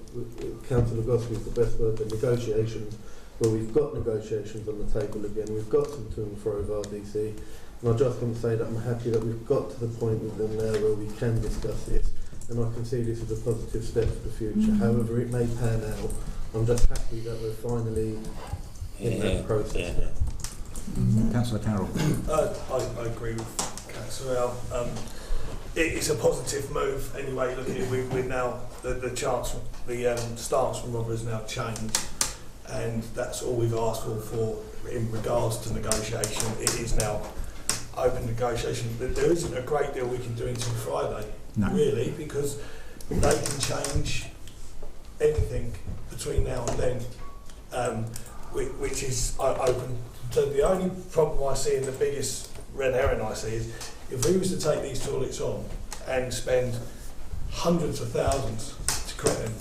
Councillor Goss is the best word, the negotiations, where we've got negotiations on the table again, we've got some to and fro of RDC, and I just want to say that I'm happy that we've got to the point with them now where we can discuss this, and I can see this as a positive step for the future. However it may pan out, I'm just happy that we're finally in that process now. Councillor Carroll. I agree with Councillor Al. It's a positive move anyway. Looking at we're now the chance, the stance from Rother has now changed, and that's all we've asked for in regards to negotiation. It is now open negotiation. But there isn't a great deal we can do until Friday, really, because they can change anything between now and then, which is open. So the only problem I see, and the biggest red herring I see, is if we was to take these toilets on and spend hundreds of thousands to correct them,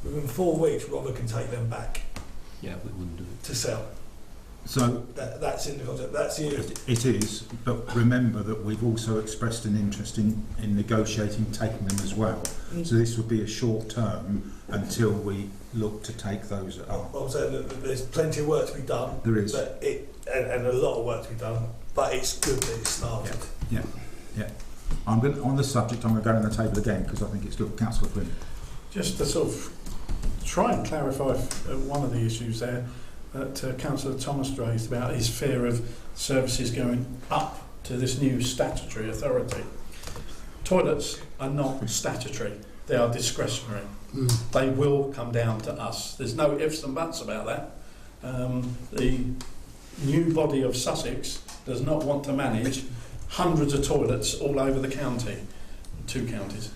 within 4 weeks Rother can take them back. Yeah, we wouldn't do it. to sell. So That's in the contract. That's you. it is, but remember that we've also expressed an interest in negotiating taking them as well. So this would be a short term until we look to take those up. I'm saying that there's plenty of work to be done. There is. But and a lot of work to be done. But it's good that it's started. Yeah. I'm going on the subject. I'm going to go on the table again because I think it's good. Councillor Quinn. Just to sort of try and clarify one of the issues there that Councillor Thomas raised about his fear of services going up to this new statutory authority. Toilets are not statutory, they are discretionary. They will come down to us. There's no ifs and buts about that. The new body of Sussex does not want to manage hundreds of toilets all over the county, 2 counties.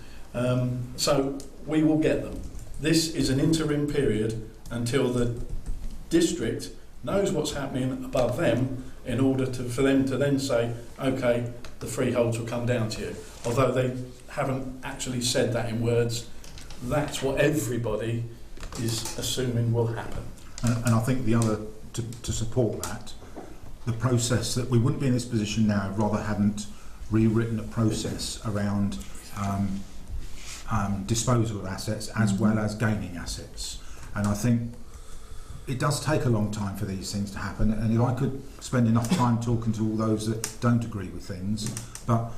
So we will get them. This is an interim period until the district knows what's happening above them in order for them to then say, okay, the freeholds will come down to you. Although they haven't actually said that in words, that's what everybody is assuming will happen. And I think the other, to support that, the process that we wouldn't be in this position now if Rother hadn't rewritten a process around disposal of assets as well as gaining assets. And I think it does take a long time for these things to happen, and if I could spend enough time talking to all those that don't agree with things, but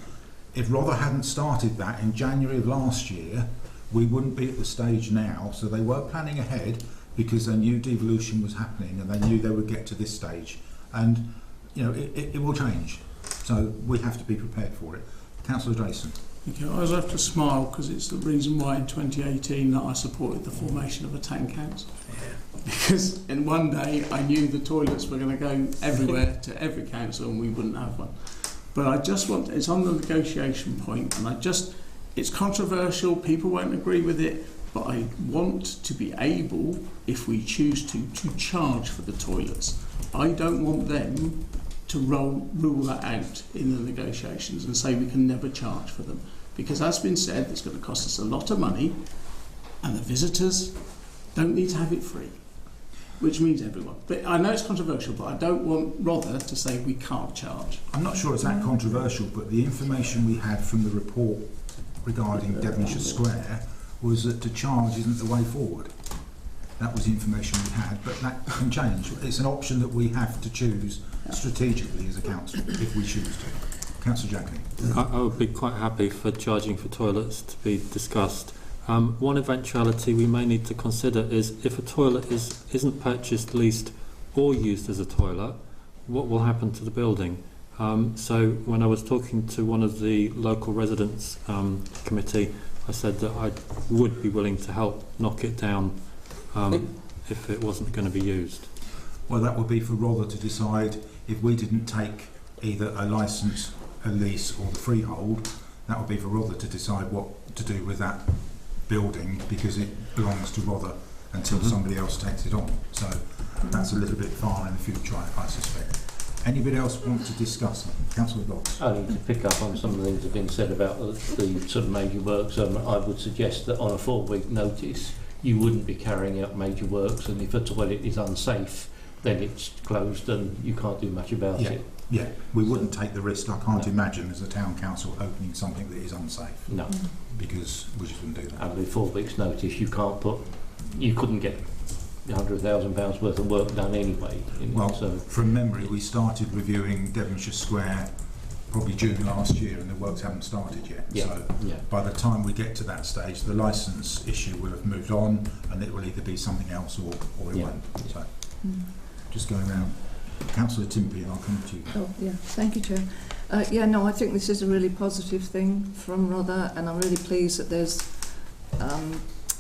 if Rother hadn't started that in January of last year, we wouldn't be at the stage now. So they were planning ahead because they knew devolution was happening and they knew they would get to this stage, and you know it will change, so we have to be prepared for it. Councillor Jason. Okay, I always have to smile because it's the reason why in 2018 that I supported the formation of a town council. Because in one day I knew the toilets were going to go everywhere to every council and we wouldn't have one. But I just want, it's on the negotiation point, and it's controversial, people won't agree with it, but I want to be able, if we choose to charge for the toilets. I don't want them to rule that out in the negotiations and say we can never charge for them. Because as been said, it's going to cost us a lot of money and the visitors don't need to have it free, which means everyone. But I know it's controversial, but I don't want Rother to say we can't charge. I'm not sure it's that controversial, but the information we had from the report regarding Devonshire Square was that to charge isn't the way forward. That was the information we had, but that can change. It's an option that we have to choose strategically as a council if we choose to. Councillor Jackley. I would be quite happy for charging for toilets to be discussed. One eventuality we may need to consider is if a toilet isn't purchased, leased or used as a toilet, what will happen to the building? So when I was talking to one of the local residents committee, I said that I would be willing to help knock it down if it wasn't going to be used. Well, that would be for Rother to decide if we didn't take either a licence, a lease or the freehold. That would be for Rother to decide what to do with that building because it belongs to Rother until somebody else takes it on. So that's a little bit far in the future, I suspect. Anybody else want to discuss? Councillor Blocks. I need to pick up on some of the things that have been said about the sort of major works. I would suggest that on a 4-week notice you wouldn't be carrying out major works, and if a toilet is unsafe then it's closed and you can't do much about it. Yeah, we wouldn't take the risk. I can't imagine as a town council opening something that is unsafe. No. Because we just wouldn't do that. And with 4 weeks notice you couldn't get £100,000 worth of work done anyway. Well, from memory, we started reviewing Devonshire Square probably June last year, and the works haven't started yet. Yeah. So by the time we get to that stage, the licence issue will have moved on, and it will either be something else or it won't. So just going around. Councillor Timpey, and I'll come to you. Oh, yeah. Thank you, Chair. I think this is a really positive thing from Rother, and I'm really pleased that there's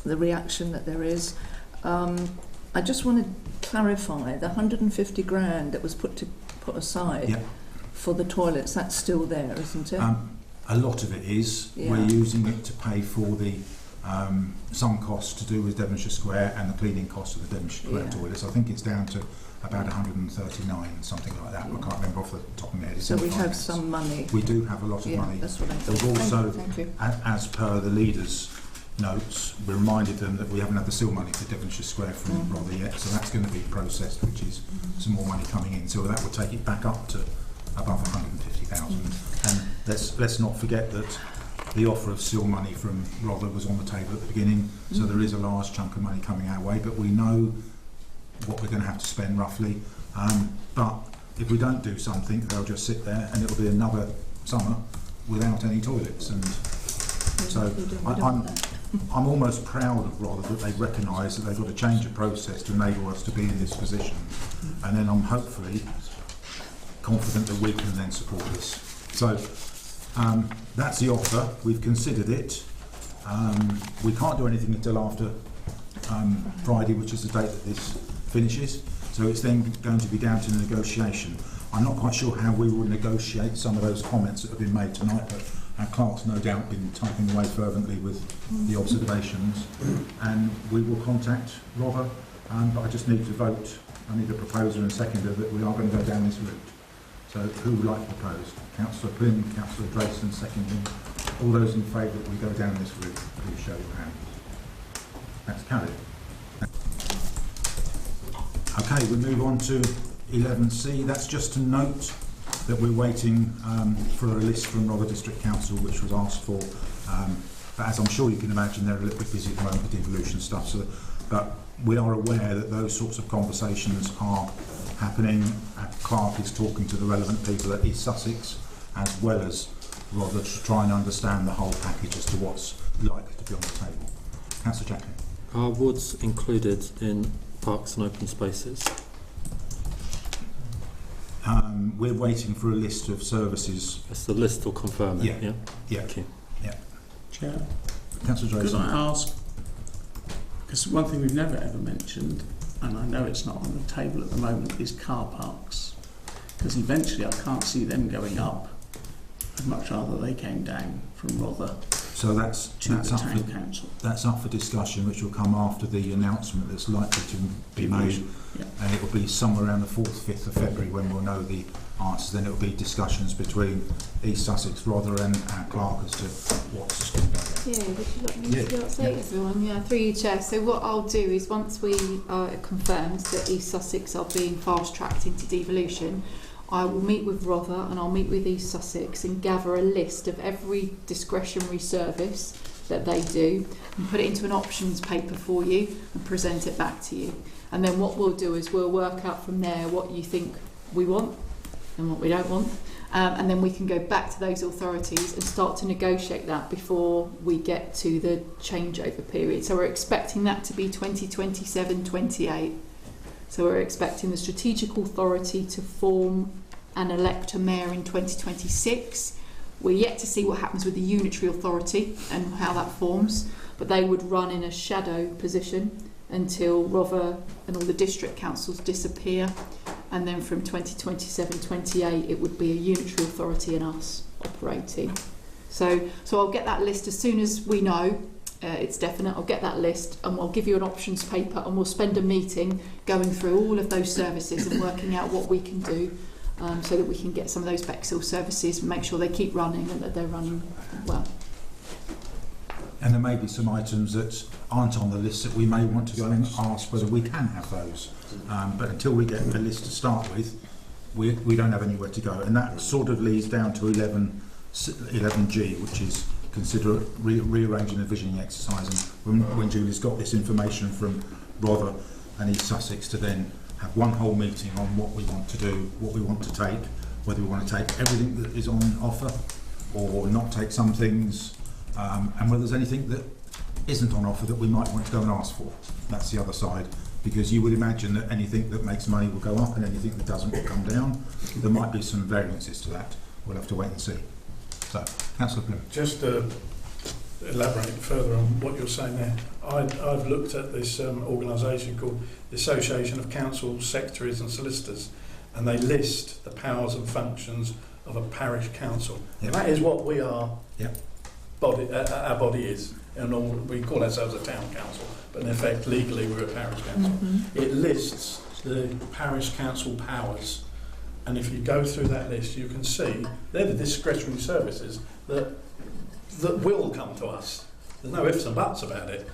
the reaction that there is. I just want to clarify the 150 grand that was put aside for the toilets. That's still there, isn't it? A lot of it is. Yeah. We're using it to pay for the some costs to do with Devonshire Square and the cleaning cost of the Devonshire Square toilets. I think it's down to about 139, something like that. I can't remember off the top of my head. So we have some money. We do have a lot of money. That's what I thought. There's also, Thank you. as per the leaders, notes, we reminded them that we haven't had the seal money for Devonshire Square from Rother yet, so that's going to be processed, which is some more money coming in. So that would take it back up to above 150,000. And let's not forget that the offer of seal money from Rother was on the table at the beginning, so there is a large chunk of money coming our way, but we know what we're going to have to spend roughly. But if we don't do something, they'll just sit there and it'll be another summer without any toilets. And so I'm almost proud of Rother that they recognise that they've got to change the process to enable us to be in this position. And then I'm hopefully confident that we can then support this. So that's the offer. We've considered it. We can't do anything until after Friday, which is the date that this finishes. So it's then going to be down to negotiation. I'm not quite sure how we will negotiate some of those comments that have been made tonight, but our clerk's no doubt been typing away fervently with the observations, and we will contact Rother. But I just need to vote. I need a proposer and a seconder that we are going to go down this route. So who would like to propose? Councillor Plym, Councillor Drayson, seconding. All those in favour that we go down this route, please show your hands. That's carried. Okay, we move on to 11C. That's just to note that we're waiting for a list from Rother District Council, which was asked for. But as I'm sure you can imagine, they're a little bit busy at the moment with devolution stuff. So, but we are aware that those sorts of conversations are happening. Our clerk is talking to the relevant people at East Sussex, as well as Rother, to try and understand the whole package as to what's likely to be on the table. Councillor Jacklin. Are woods included in parks and open spaces? We're waiting for a list of services. It's the list will confirm that, yeah? Yeah. Okay. Yeah. Chair, Councillor could Drayson. I ask, because one thing we've never ever mentioned, and I know it's not on the table at the moment, is car parks. Because eventually I can't see them going up. I'd much rather they came down from Rother So that's to the up town for, council. that's up for discussion, which will come after the announcement that's likely to be made. Yeah. And it will be somewhere around the 4th, 5th of February when we'll know the answers. Then it will be discussions between East Sussex, Rother and our clerk as to what's going to go there. Yeah, would you like me to update everyone? Yeah, through you, Chair. So what I'll do is once we confirmed that East Sussex are being fast-tracked into devolution, I will meet with Rother and I'll meet with East Sussex and gather a list of every discretionary service that they do and put it into an options paper for you and present it back to you. And then what we'll do is we'll work out from there what you think we want and what we don't want. And then we can go back to those authorities and start to negotiate that before we get to the changeover period. So we're expecting that to be 2027-28. So we're expecting the strategic authority to form and elect a mayor in 2026. We're yet to see what happens with the unitary authority and how that forms, but they would run in a shadow position until Rother and all the district councils disappear, and then from 2027-28 it would be a unitary authority and us operating. So I'll get that list as soon as we know. It's definite. I'll get that list and we'll give you an options paper and we'll spend a meeting going through all of those services and working out what we can do so that we can get some of those Bexhill services and make sure they keep running and that they're running well. And there may be some items that aren't on the list that we may want to go and ask whether we can have those. But until we get a list to start with, we don't have anywhere to go. And that sort of leads down to 11G, which is consider rearranging the visioning exercise, and when Julie's got this information from Rother and East Sussex, to then have one whole meeting on what we want to do, what we want to take, whether we want to take everything that is on offer or not take some things, and whether there's anything that isn't on offer that we might want to go and ask for. That's the other side, because you would imagine that anything that makes money will go up and anything that doesn't will come down. There might be some variances to that. We'll have to wait and see. So, Councillor Plym. Just to elaborate further on what you're saying there, I've looked at this organisation called the Association of Council Secretaries and Solicitors, and they list the powers and functions of a parish council. Yep. And that is what we are. Yep. Our body is. And we call ourselves a town council, but in effect, legally, we're a parish council. Mm-hmm. It lists the parish council powers. And if you go through that list, you can see they're the discretionary services that will come to us. There's no ifs and buts about it.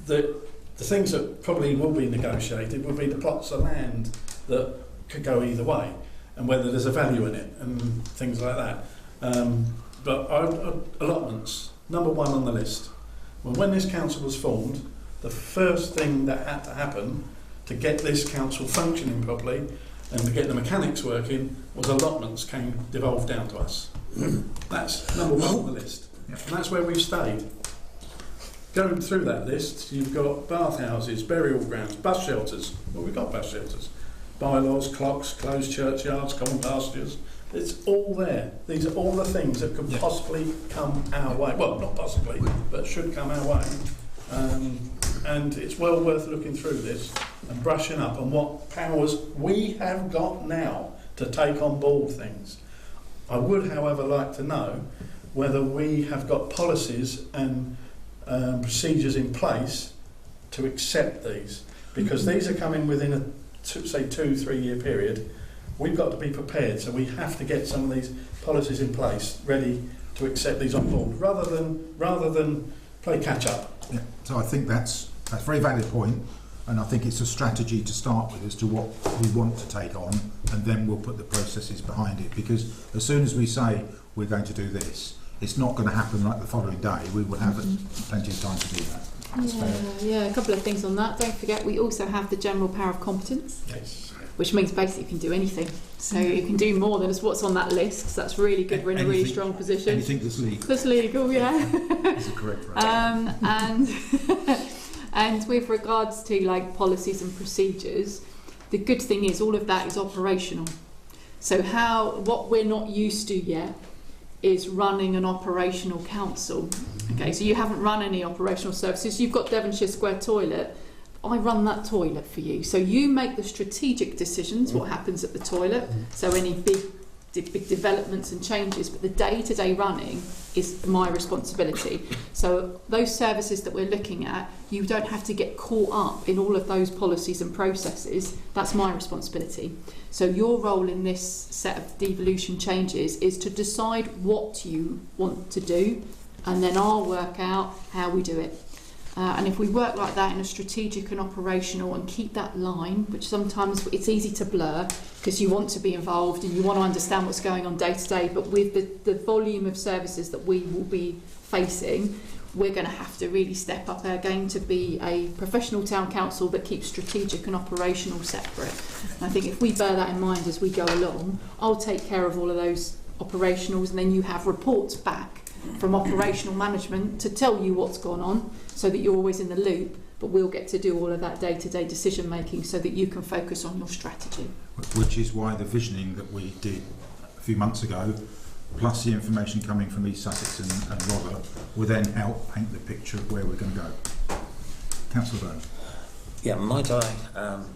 The things that probably will be negotiated will be the plots of land that could go either way, and whether there's a value in it and things like that. But allotments, number one on the list. Well, when this council was formed, the first thing that had to happen to get this council functioning properly and to get the mechanics working was allotments devolved down to us. That's number one on the list. And that's where we've stayed. Going through that list, you've got bathhouses, burial grounds, bus shelters. Well, we've got bus shelters. Bylaws, clocks, closed churchyards, common pastures. It's all there. These are all the things that could possibly come our way. Well, not possibly, but should come our way. And it's well worth looking through this and brushing up on what powers we have got now to take on board things. I would, however, like to know whether we have got policies and procedures in place to accept these, because these are coming within a 2-3 year period. We've got to be prepared, so we have to get some of these policies in place ready to accept these on board, rather than play catch up. Yeah. So I think that's a very valid point, and I think it's a strategy to start with as to what we want to take on, and then we'll put the processes behind it, because as soon as we say we're going to do this, it's not going to happen like the following day. We will have plenty of time to do that. Yeah, a couple of things on that. Don't forget we also have the general power of competence. Yes. Which means basically you can do anything. So you can do more than just what's on that list, because that's really good. We're in a really strong position. Anything that's legal. That's legal, yeah. That's a correct phrase. And with regards to like policies and procedures, the good thing is all of that is operational. So what we're not used to yet is running an operational council. Okay, so you haven't run any operational services. You've got Devonshire Square Toilet. I run that toilet for you. So you make the strategic decisions, what happens at the toilet, so any big developments and changes, but the day-to-day running is my responsibility. So those services that we're looking at, you don't have to get caught up in all of those policies and processes. That's my responsibility. So your role in this set of devolution changes is to decide what you want to do, and then I'll work out how we do it. And if we work like that in a strategic and operational and keep that line, which sometimes it's easy to blur because you want to be involved and you want to understand what's going on day to day, but with the volume of services that we will be facing, we're going to have to really step up our game to be a professional town council that keeps strategic and operational separate. And I think if we bear that in mind as we go along, I'll take care of all of those operationals, and then you have reports back from operational management to tell you what's gone on, so that you're always in the loop, but we'll get to do all of that day-to-day decision making so that you can focus on your strategy. Which is why the visioning that we did a few months ago, plus the information coming from East Sussex and Rother, will then help paint the picture of where we're going to go. Councillor Byrne. Yeah, might I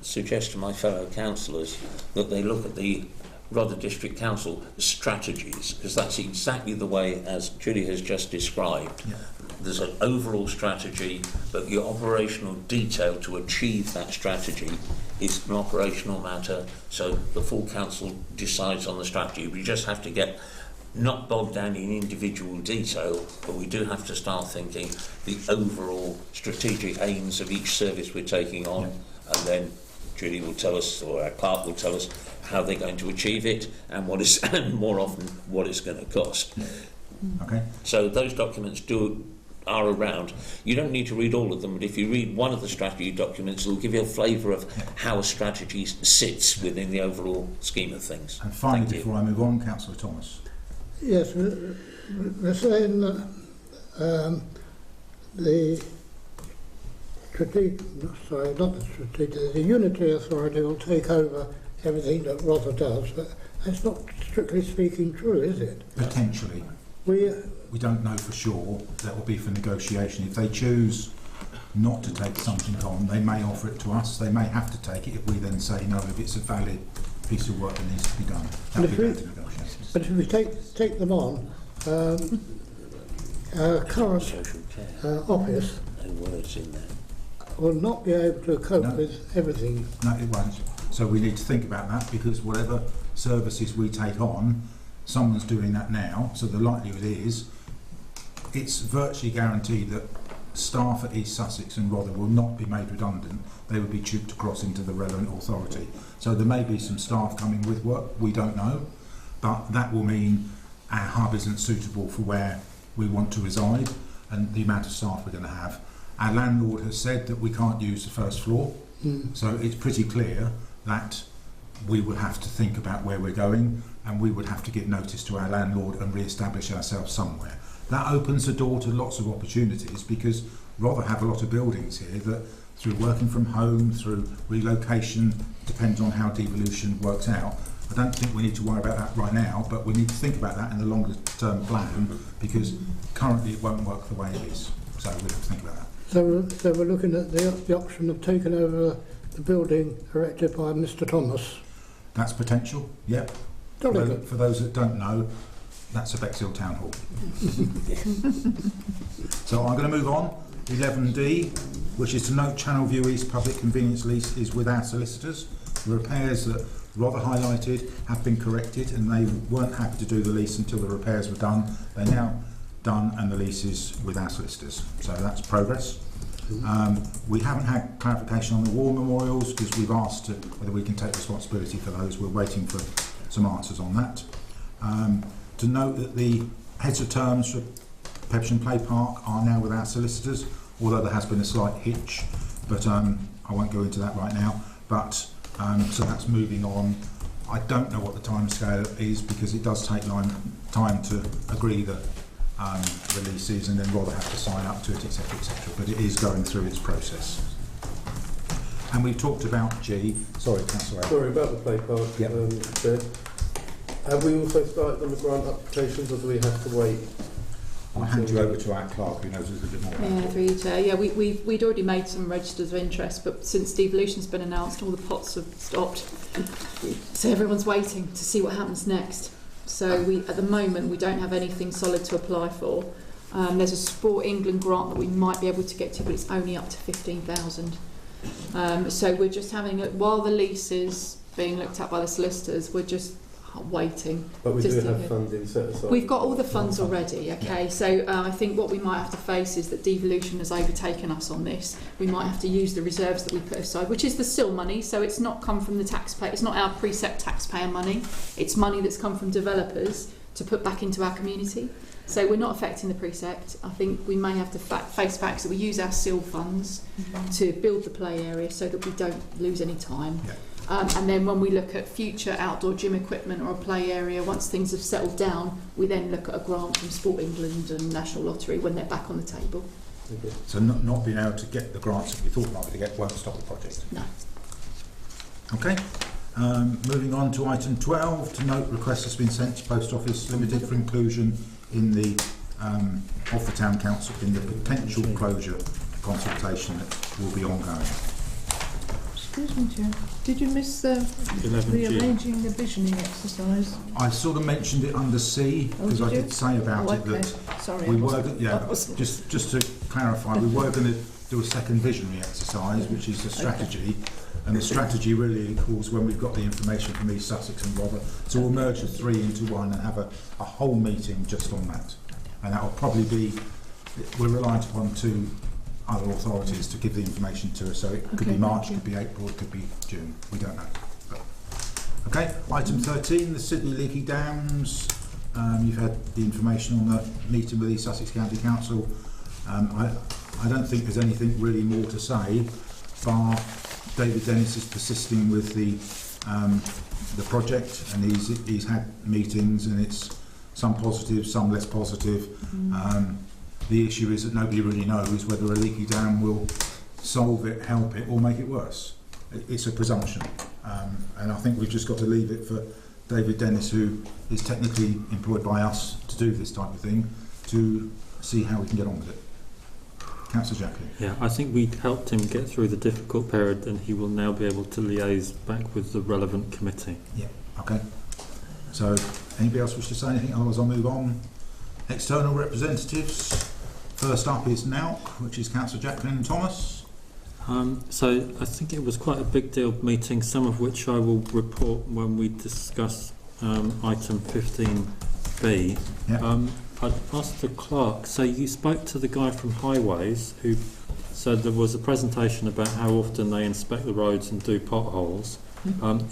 suggest to my fellow councillors that they look at the Rother District Council strategies, because that's exactly the way as Julie has just described. Yeah. There's an overall strategy, but the operational detail to achieve that strategy is an operational matter, so the full council decides on the strategy. We just have to get not bogged down in individual detail, but we do have to start thinking the overall strategic aims of each service we're taking on, and then Julie will tell us, or our clerk will tell us, how they're going to achieve it, and what is, and more often, what it's going to cost. Okay. So those documents are around. You don't need to read all of them, but if you read one of the strategy documents, it'll give you a flavour of how a strategy sits within the overall scheme of things. And finally, before I move on, Councillor Thomas. Yes, we're saying that the Unity Authority will take over everything that Rother does, but that's not strictly speaking true, is it? Potentially. We don't know for sure. That will be for negotiation. If they choose not to take something on, they may offer it to us. They may have to take it if we then say no, if it's a valid piece of work that needs to be done. But if we take them on, our current office will not be able to cope with everything. No, it won't. So we need to think about that, because whatever services we take on, someone's doing that now, so the likelihood is it's virtually guaranteed that staff at East Sussex and Rother will not be made redundant. They will be trooped across into the relevant authority. So there may be some staff coming with work, we don't know, but that will mean our hub isn't suitable for where we want to reside and the amount of staff we're going to have. Our landlord has said that we can't use the first floor, so it's pretty clear that we will have to think about where we're going, and we would have to give notice to our landlord and re-establish ourselves somewhere. That opens the door to lots of opportunities, because Rother have a lot of buildings here that, through working from home, through relocation, depends on how devolution works out. I don't think we need to worry about that right now, but we need to think about that in the longer term plan, because currently it won't work the way it is. So we have to think about that. So we're looking at the option of taking over the building erected by Mr. Thomas. That's potential, yep. For those that don't know, that's a Bexhill Town Hall. So I'm going to move on. 11D, which is to note Channel View East public convenience lease is with our solicitors. The repairs that Rother highlighted have been corrected, and they weren't happy to do the lease until the repairs were done. They're now done, and the lease is with our solicitors. So that's progress. We haven't had clarification on the war memorials, because we've asked whether we can take responsibility for those. We're waiting for some answers on that. To note that the heads of terms for Pepsham Play Park are now with our solicitors, although there has been a slight hitch, but I won't go into that right now. But so that's moving on. I don't know what the timescale is, because it does take time to agree the releases, and then Rother have to sign up to it, etc., etc. But it is going through its process. And we've talked about G. Sorry, Councillor. Sorry about the play park. Yep. Bed. Have we also started on the grant applications, or do we have to wait? I'll hand you over to our clerk, who knows a little bit more about it. Through you, Chair. Yeah, we'd already made some registers of interest, but since devolution's been announced, all the pots have stopped. So everyone's waiting to see what happens next. So at the moment, we don't have anything solid to apply for. There's a Sport England grant that we might be able to get to, but it's only up to 15,000. So we're just having, while the lease is being looked at by the solicitors, we're just waiting. But we do have funding set aside. We've got all the funds already, okay? So I think what we might have to face is that devolution has overtaken us on this. We might have to use the reserves that we put aside, which is the SIL money, so it's not come from the taxpayer, it's not our precept taxpayer money, it's money that's come from developers to put back into our community. So we're not affecting the precept. I think we may have to face facts that we use our SIL funds to build the play area so that we don't lose any time. Yeah. And then when we look at future outdoor gym equipment or a play area, once things have settled down, we then look at a grant from Sport England and National Lottery when they're back on the table. Okay. So not being able to get the grants that we thought might be to get won't stop the project. No. Okay. Moving on to item 12, to note request has been sent to Post Office Limited for inclusion in the of the Town Council in the potential closure consultation that will be ongoing. Excuse me, Chair. Did you miss the 11G. rearranging the visioning exercise? I sort of mentioned it under C, because I did say about it that Sorry, we were, just to clarify, we were going to do a second visionary exercise, which is the strategy, and the strategy really calls when we've got the information from East Sussex and Rother, so we'll merge the three into one and have a whole meeting just on that. And that will probably be, we're reliant upon two other authorities to give the information to us, so it could be March, it could be April, it could be June, we don't know. But, okay, item 13, the Sydney Leaky Dams. You've had the information on the meeting with the Sussex County Council. I don't think there's anything really more to say, bar David Dennis is persisting with the project, and he's had meetings, and it's some positive, some less positive. The issue is that nobody really knows whether a leaky dam will solve it, help it, or make it worse. It's a presumption, and I think we've just got to leave it for David Dennis, who is technically employed by us to do this type of thing, to see how we can get on with it. Councillor Jackley. Yeah, I think we helped him get through the difficult period, and he will now be able to liaise back with the relevant committee. Yeah, okay. So, anybody else wish to say anything? Otherwise I'll move on. External representatives. First up is NAUC, which is Councillor Jacqueline Thomas. So I think it was quite a big deal meeting, some of which I will report when we discuss item 15B. Yeah. I'd asked the clerk, so you spoke to the guy from Highways who said there was a presentation about how often they inspect the roads and do potholes.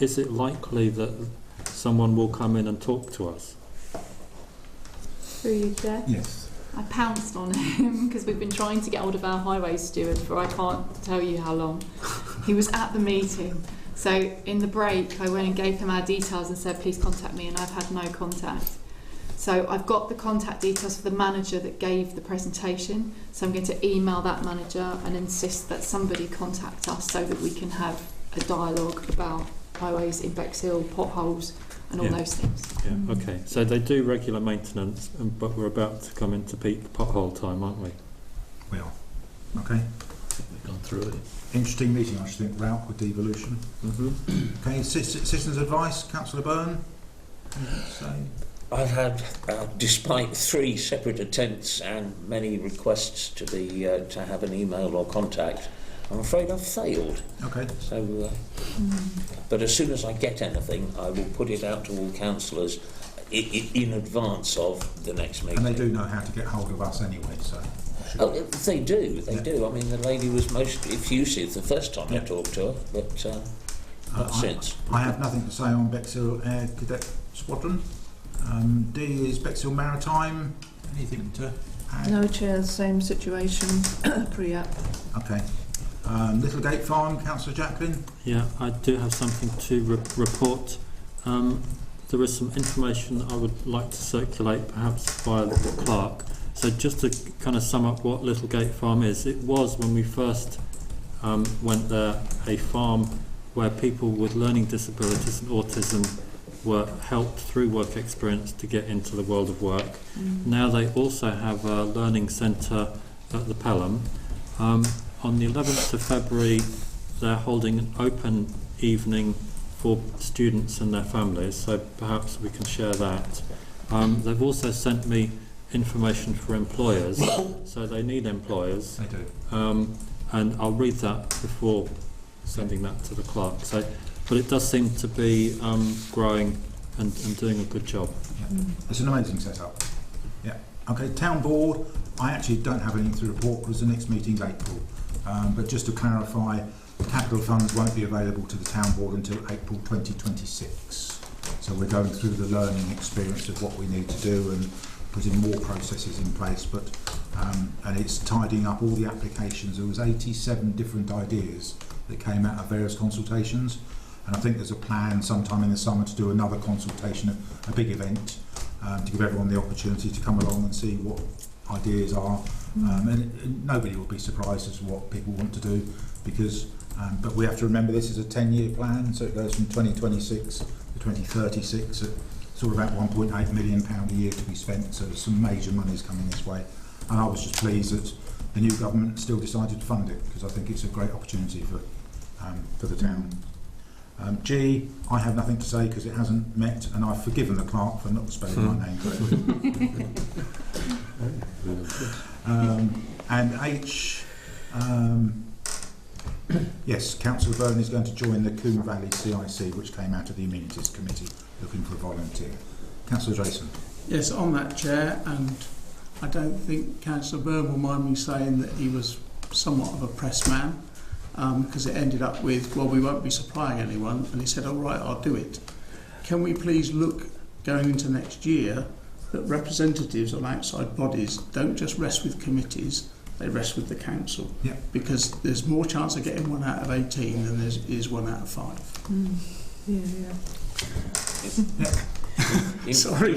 Is it likely that someone will come in and talk to us? Through you, Chair. Yes. I pounced on him because we've been trying to get hold of our highways steward for I can't tell you how long. He was at the meeting. So in the break, I went and gave him our details and said, please contact me, and I've had no contact. So I've got the contact details for the manager that gave the presentation. So I'm going to email that manager and insist that somebody contact us so that we can have a dialogue about highways in Bexhill, potholes and all those things. Yeah, okay. So they do regular maintenance, but we're about to come into peak pothole time, aren't we? We are. Okay. We've gone through it. Interesting meeting, I should think, Ralph, with devolution. Okay, citizens' advice, Councillor Byrne. I've had, despite 3 separate attempts and many requests to have an email or contact, I'm afraid I've failed. Okay. So, but as soon as I get anything, I will put it out to all councillors in advance of the next meeting. And they do know how to get hold of us anyway, so... Oh, they do. They do. I mean, the lady was most effusive the first time I talked to her, but not since. I have nothing to say on Bexhill Air Cadet Squadron. D is Bexhill Maritime. Anything to add? No, Chair, same situation, pre-app. Okay. Littlegate Farm, Councillor Jacqueline. Yeah, I do have something to report. There is some information I would like to circulate, perhaps via the clerk. So just to kind of sum up what Littlegate Farm is, it was, when we first went there, a farm where people with learning disabilities and autism were helped through work experience to get into the world of work. Now they also have a learning centre at the Pelham. On the 11th of February, they're holding an open evening for students and their families, so perhaps we can share that. They've also sent me information for employers, so they need employers. They do. And I'll read that before sending that to the clerk. So, but it does seem to be growing and doing a good job. Yeah. It's an amazing setup. Yeah. Okay, Town Board, I actually don't have anything to report because the next meeting's April. But just to clarify, capital funds won't be available to the Town Board until April 2026. So we're going through the learning experience of what we need to do and putting more processes in place, but and it's tidying up all the applications. There was 87 different ideas that came out of various consultations, and I think there's a plan sometime in the summer to do another consultation, a big event, to give everyone the opportunity to come along and see what ideas are. And nobody will be surprised as to what people want to do, because but we have to remember this is a 10-year plan, so it goes from 2026 to 2036 at sort of about £1.8 million a year to be spent, so some major money's coming this way. And I was just pleased that the new government still decided to fund it, because I think it's a great opportunity for the town. G, I have nothing to say because it hasn't met, and I've forgiven the clerk for not spelling my name correctly. And H, yes, Councillor Byrne is going to join the Coombe Valley CIC, which came out of the Amenities Committee looking for a volunteer. Councillor Jason. Yes, on that, Chair, and I don't think Councillor Byrne will mind me saying that he was somewhat of a press man, because it ended up with, well, we won't be supplying anyone, and he said, all right, I'll do it. Can we please look, going into next year, that representatives on outside bodies don't just rest with committees, they rest with the council. Yeah. Because there's more chance of getting 1 out of 18 than there is 1 out of 5. Sorry.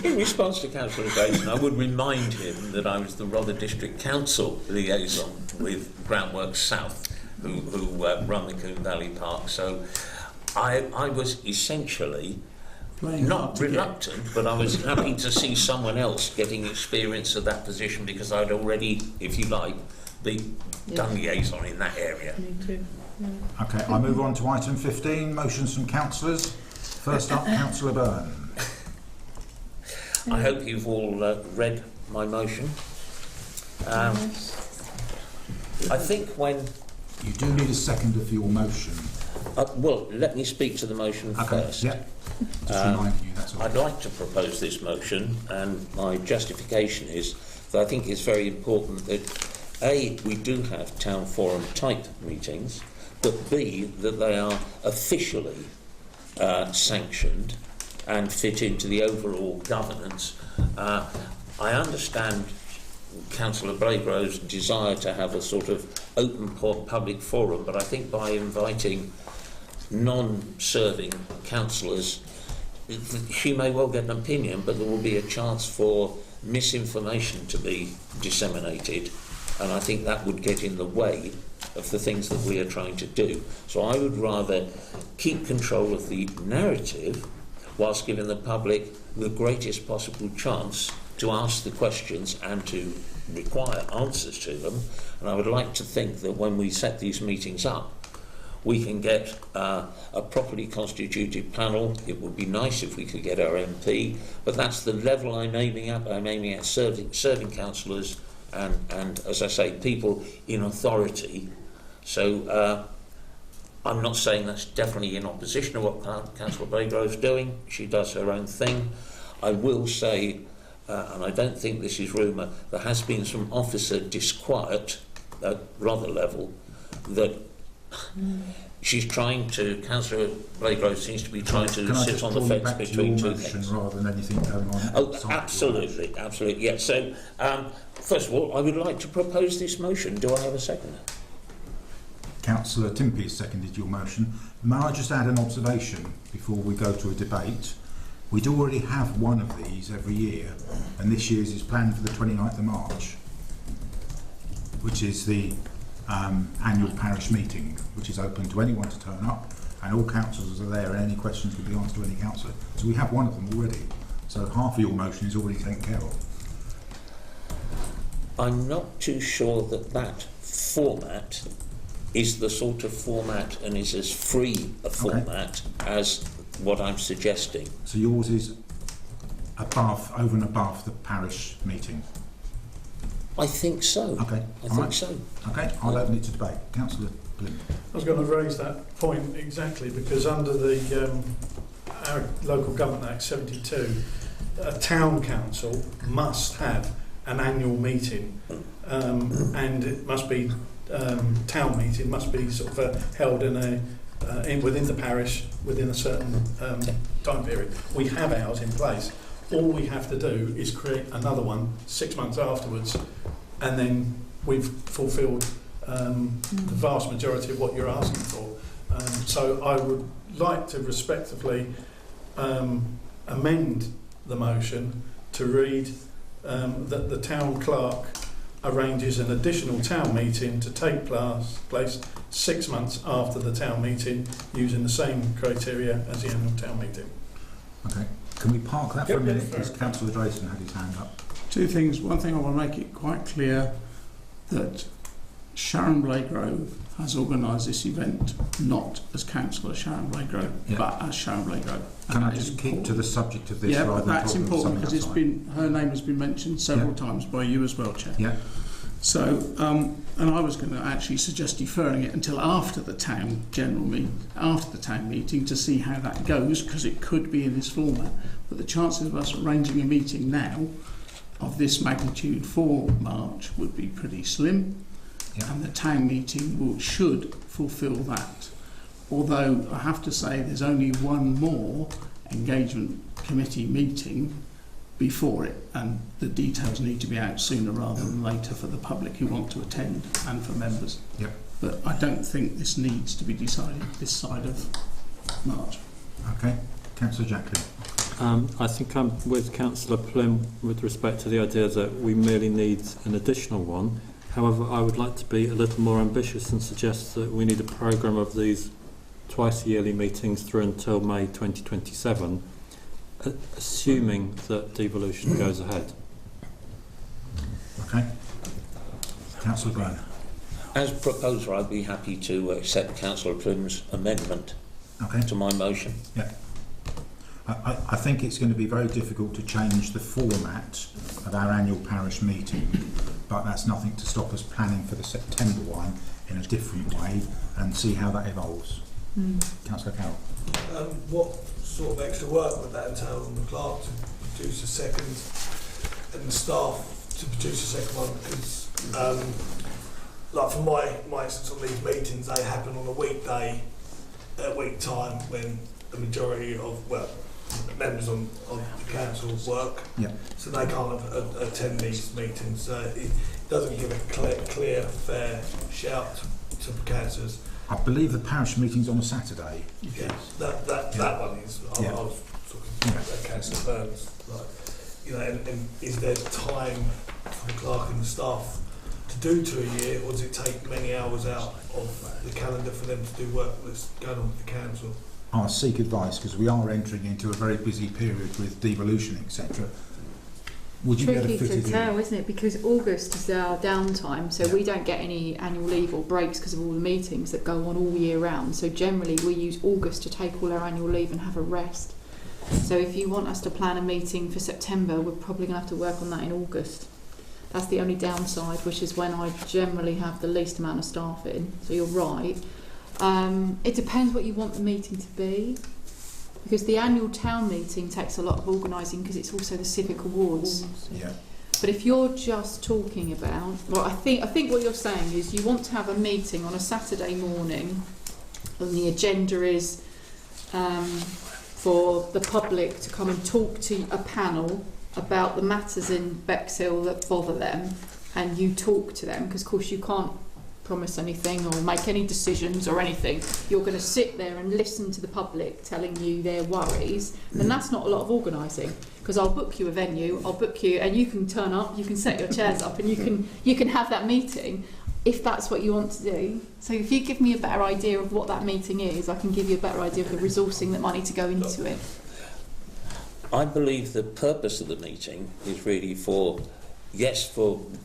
In response to Councillor Grayson, I would remind him that I was the Rother District Council liaison with Groundworks South, who run the Coombe Valley Park. So I was essentially not reluctant, but I was happy to see someone else getting experience of that position, because I'd already, if you like, done liaison in that area. Me too. Yeah. Okay, I move on to item 15, motions from councillors. First up, Councillor Byrne. I hope you've all read my motion. I think when... You do need a seconder for your motion. Well, let me speak to the motion first. Yeah. Just reminding you, that's all. I'd like to propose this motion, and my justification is that I think it's very important that A, we do have town forum type meetings, but B, that they are officially sanctioned and fit into the overall governance. I understand Councillor Blagrove's desire to have a sort of open public forum, but I think by inviting non-serving councillors, she may well get an opinion, but there will be a chance for misinformation to be disseminated, and I think that would get in the way of the things that we are trying to do. So I would rather keep control of the narrative whilst giving the public the greatest possible chance to ask the questions and to require answers to them. And I would like to think that when we set these meetings up, we can get a properly constituted panel. It would be nice if we could get our MP, but that's the level I'm aiming at. I'm aiming at serving councillors and, as I say, people in authority. So I'm not saying that's definitely in opposition to what Councillor Blagrove's doing. She does her own thing. I will say, and I don't think this is rumour, there has been some officer disquiet at Rother level that she's trying to, Councillor Blagrove seems to be trying to sit on the fence between two things. Rather than anything going on. Oh, absolutely, absolutely, yes. So, first of all, I would like to propose this motion. Do I have a seconder? Councillor Timpey has seconded your motion. May I just add an observation before we go to a debate? We do already have one of these every year, and this year's is planned for the 29th of March, which is the annual parish meeting, which is open to anyone to turn up, and all councillors are there, and any questions can be answered to any councillor. So we have one of them already. So half of your motion is already taken care of. I'm not too sure that that format is the sort of format and is as free a format as what I'm suggesting. So yours is above, over and above the parish meeting? I think so. Okay. I think so. Okay, I'll open it to debate. Councillor Blinn. I was going to raise that point exactly because under the our Local Government Act 72, a town council must have an annual meeting, and it must be town meeting must be sort of held in a within the parish within a certain time period. We have ours in place. All we have to do is create another one 6 months afterwards, and then we've fulfilled the vast majority of what you're asking for. So I would like to respectfully amend the motion to read that the town clerk arranges an additional town meeting to take place 6 months after the town meeting using the same criteria as the annual town meeting. Okay. Can we park that for a minute because Councillor Drayson had his hand up? Two things. One thing, I want to make it quite clear that Sharon Blagrove has organised this event not as Councillor Sharon Blagrove, but as Sharon Blagrove. Can I just keep to the subject of this? Yeah, rather but that's than important because it's outside? been, her name has been mentioned several times by you as well, Chair. Yeah. So, and I was going to actually suggest deferring it until after the town general meeting, after the town meeting, to see how that goes, because it could be in this format. But the chances of us arranging a meeting now of this magnitude for March would be pretty slim, and the town meeting should fulfil that. Although I have to say there's only one more engagement committee meeting before it, and the details need to be out sooner rather than later for the public who want to attend and for members. Yep. But I don't think this needs to be decided this side of March. Okay. Councillor Jacklin. I think I'm with Councillor Plym with respect to the idea that we merely need an additional one. However, I would like to be a little more ambitious and suggest that we need a programme of these twice yearly meetings through until May 2027, assuming that devolution goes ahead. Okay. Councillor Graham. As proposer, I'd be happy to accept Councillor Plym's amendment to my motion. Yeah. I think it's going to be very difficult to change the format of our annual parish meeting, but that's nothing to stop us planning for the September one in a different way and see how that evolves. Councillor Carroll. What sort of extra work would that entail on the clerk to produce a second and the staff to produce a second one? Because, like for my instance on these meetings, they happen on a weekday at week time when the majority of, well, members on the council work, so they can't attend these meetings. So it doesn't give a clear, fair shout to the councillors. I believe the parish meeting's on a Saturday. Yes, that one is. I was talking about Councillor Burns. Like, you know, and is there time for the clerk and the staff to do 2 a year, or does it take many hours out of the calendar for them to do work that's going on with the council? I'll seek advice because we are entering into a very busy period with devolution, etc. Would you be able to fit Tricky it to tell, isn't it? Because August is our downtime, so we don't get any annual leave or breaks because of all the meetings that go on all year round. So generally we use August to take all our annual leave and have a rest. So if you want us to plan a meeting for September, we're probably going to have to work on that in August. That's the only downside, which is when I generally have the least amount of staff in. So you're right. It depends what you want the meeting to be, because the annual town meeting takes a lot of organising because it's also the civic awards. Yeah. But if you're just talking about, well, I think what you're saying is you want to have a meeting on a Saturday morning, and the agenda is for the public to come and talk to a panel about the matters in Bexhill that bother them, and you talk to them, because of course you can't promise anything or make any decisions or anything. You're going to sit there and listen to the public telling you their worries, and that's not a lot of organising, because I'll book you a venue, I'll book you, and you can turn up, you can set your chairs up, and you can have that meeting if that's what you want to do. So if you give me a better idea of what that meeting is, I can give you a better idea of the resourcing that might need to go into it. I believe the purpose of the meeting is really for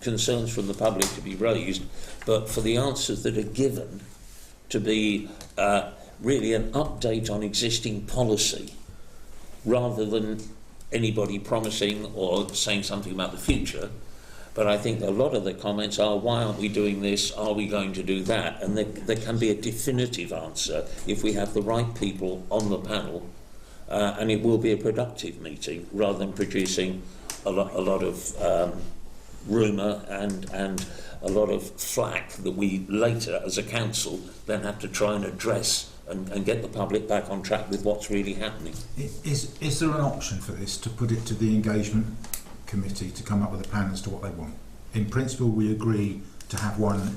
concerns from the public to be raised, but for the answers that are given to be really an update on existing policy, rather than anybody promising or saying something about the future. But I think a lot of the comments are, why aren't we doing this? Are we going to do that? And there can be a definitive answer if we have the right people on the panel, and it will be a productive meeting rather than producing a lot of rumour and a lot of flack that we later, as a council, then have to try and address and get the public back on track with what's really happening. Is there an option for this, to put it to the engagement committee to come up with a plan as to what they want? In principle, we agree to have one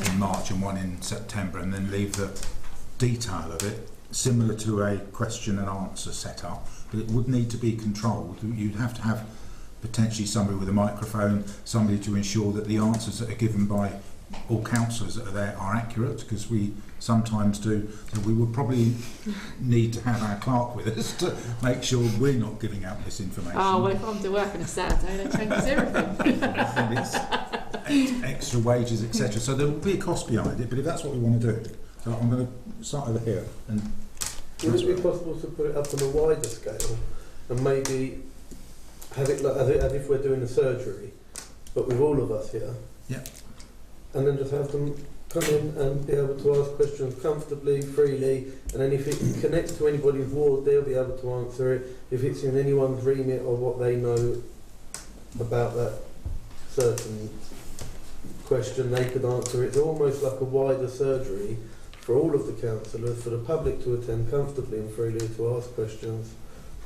in March and one in September, and then leave the detail of it similar to a question and answer set up, but it would need to be controlled. You'd have to have potentially somebody with a microphone, somebody to ensure that the answers that are given by all councillors that are there are accurate, because we sometimes do. So we would probably need to have our clerk with us to make sure we're not giving out misinformation. Oh, well, if I'm to work on a Saturday, that changes everything. And it's extra wages, etc. So there will be a cost behind it, but if that's what we want to do, so I'm going to start over here. And would it be possible to put it up on a wider scale and maybe have it like as if we're doing a surgery, but with all of us here? Yeah. And then just have them come in and be able to ask questions comfortably, freely, and then if it connects to anybody's ward, they'll be able to answer it. If it's in anyone's remit or what they know about that certain question, they could answer it. It's almost like a wider surgery for all of the councillors, for the public to attend comfortably and freely to ask questions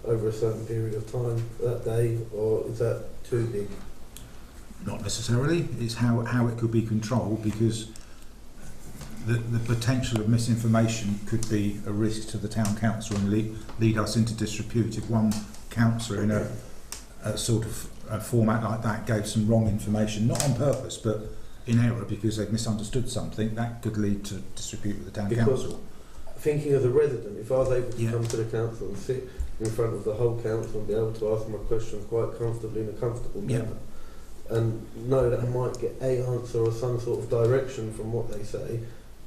over a certain period of time that day, or is that too big? Not necessarily. It's how it could be controlled, because the potential of misinformation could be a risk to the town council and lead us into disrepute. If one councillor in a sort of a format like that gave some wrong information, not on purpose but in error because they've misunderstood something, that could lead to disrepute with the town council. Thinking as a resident, if I was able to come to the council and sit in front of the whole council and be able to ask my questions quite comfortably in a comfortable manner, and know that I might get a answer or some sort of direction from what they say,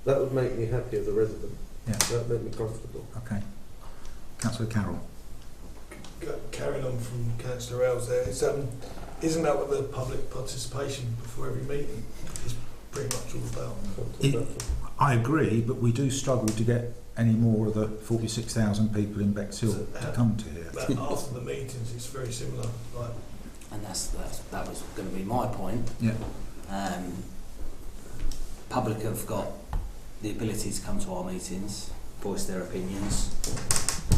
that would make me happy as a resident. Yeah. That would make me comfortable. Okay. Councillor Carroll. Carrying on from Councillor Ells there, isn't that what the public participation before every meeting is pretty much all about. I agree, but we do struggle to get any more of the 46,000 people in Bexhill to come to here. But after the meetings, it's very similar. Like, And that was going to be my point. Yeah. Public have got the ability to come to our meetings, voice their opinions,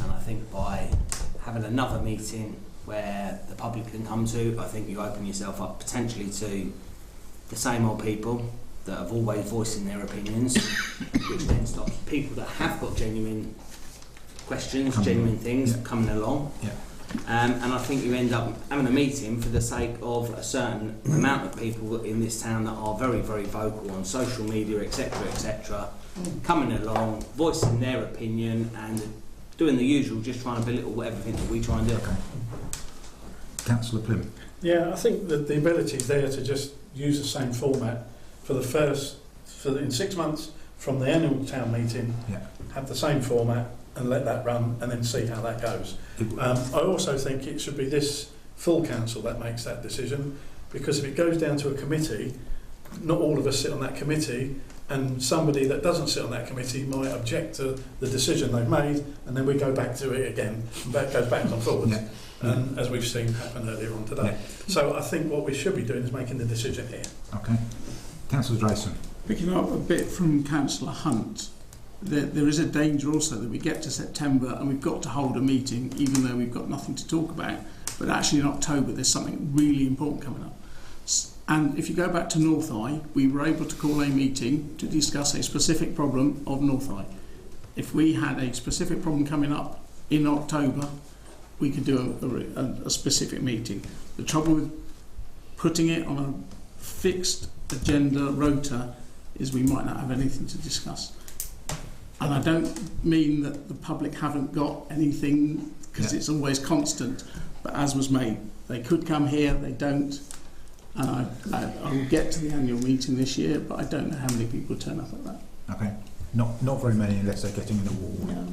and I think by having another meeting where the public can come to, I think you open yourself up potentially to the same old people that have always voicing their opinions, which then stops people that have got genuine questions, genuine things coming along. Yeah. And I think you end up having a meeting for the sake of a certain amount of people in this town that are very, very vocal on social media, etc., coming along, voicing their opinion and doing the usual, just trying to belittle everything that we try and do. Okay. Councillor Plym. Yeah, I think that the ability is there to just use the same format for in 6 months from the annual town meeting, have the same format and let that run and then see how that goes. I also think it should be this full council that makes that decision, because if it goes down to a committee, not all of us sit on that committee, and somebody that doesn't sit on that committee might object to the decision they've made, and then we go back to it again, and that goes back and forwards, as we've seen happen earlier on today. So I think what we should be doing is making the decision here. Okay. Councillor Drayson. Picking up a bit from Councillor Hunt, there is a danger also that we get to September and we've got to hold a meeting even though we've got nothing to talk about, but actually in October there's something really important coming up. And if you go back to North Eye, we were able to call a meeting to discuss a specific problem of North Eye. If we had a specific problem coming up in October, we could do a specific meeting. The trouble with putting it on a fixed agenda rota is we might not have anything to discuss. And I don't mean that the public haven't got anything, because it's always constant, but as was made, they could come here, they don't. And I will get to the annual meeting this year, but I don't know how many people turn up at that. Okay. Not very many unless they're getting in the wall.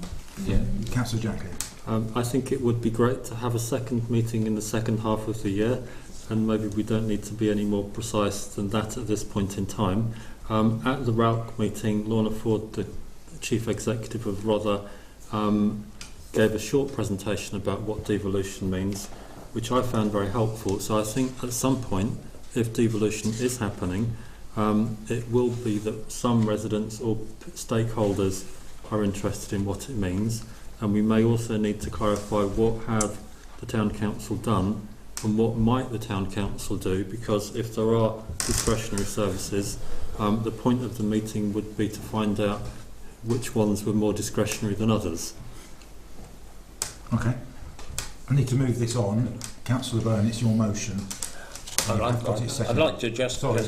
Yeah. Councillor Jackley. I think it would be great to have a second meeting in the second half of the year, and maybe we don't need to be any more precise than that at this point in time. At the RALC meeting, Lorna Ford, the Chief Executive of Rother, gave a short presentation about what devolution means, which I found very helpful. So I think at some point, if devolution is happening, it will be that some residents or stakeholders are interested in what it means, and we may also need to clarify what have the Town Council done and what might the Town Council do, because if there are discretionary services, the point of the meeting would be to find out which ones were more discretionary than others. Okay. I need to move this on. Councillor Byrne, it's your motion. I'd like to just sorry.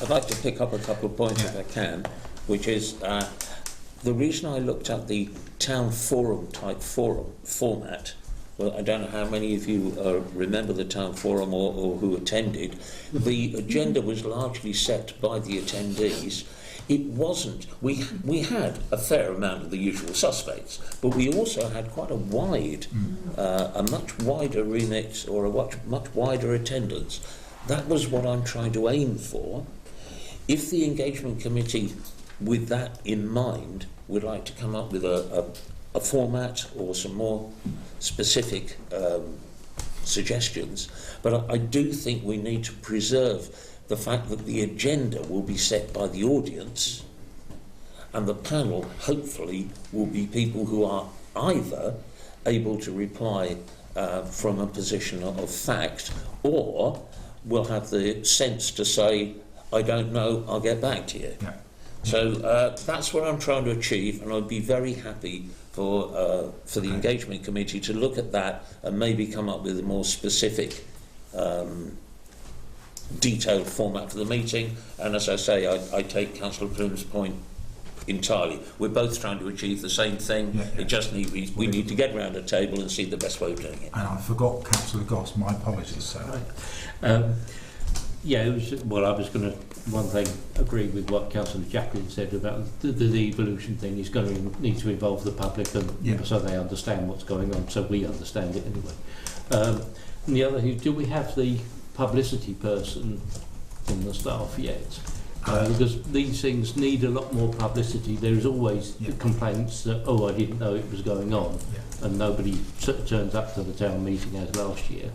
I'd like to pick up a couple of points if I can, which is the reason I looked at the town forum type format. Well, I don't know how many of you remember the town forum or who attended. The agenda was largely set by the attendees. It wasn't. We had a fair amount of the usual suspects, but we also had quite a wide, a much wider remit or a much wider attendance. That was what I'm trying to aim for. If the engagement committee, with that in mind, would like to come up with a format or some more specific suggestions, but I do think we need to preserve the fact that the agenda will be set by the audience, and the panel hopefully will be people who are either able to reply from a position of fact, or will have the sense to say, I don't know, I'll get back to you. Yeah. So that's what I'm trying to achieve, and I'd be very happy for the engagement committee to look at that and maybe come up with a more specific detailed format for the meeting. And as I say, I take Councillor Plym's point entirely. We're both trying to achieve the same thing. It just we need to get around a table and see the best way of doing it. And I forgot Councillor Goss, my apologies, sir. Yeah, it was, well, I was going to, one thing, agree with what Councillor Jacklin said about the devolution thing is going to need to involve the public and so they understand what's going on, so we understand it anyway. And the other, do we have the publicity person in the staff yet? Because these things need a lot more publicity. There is always Yeah. complaints that, oh, I didn't know it was going on, Yeah. and nobody turns up to the town meeting as last year.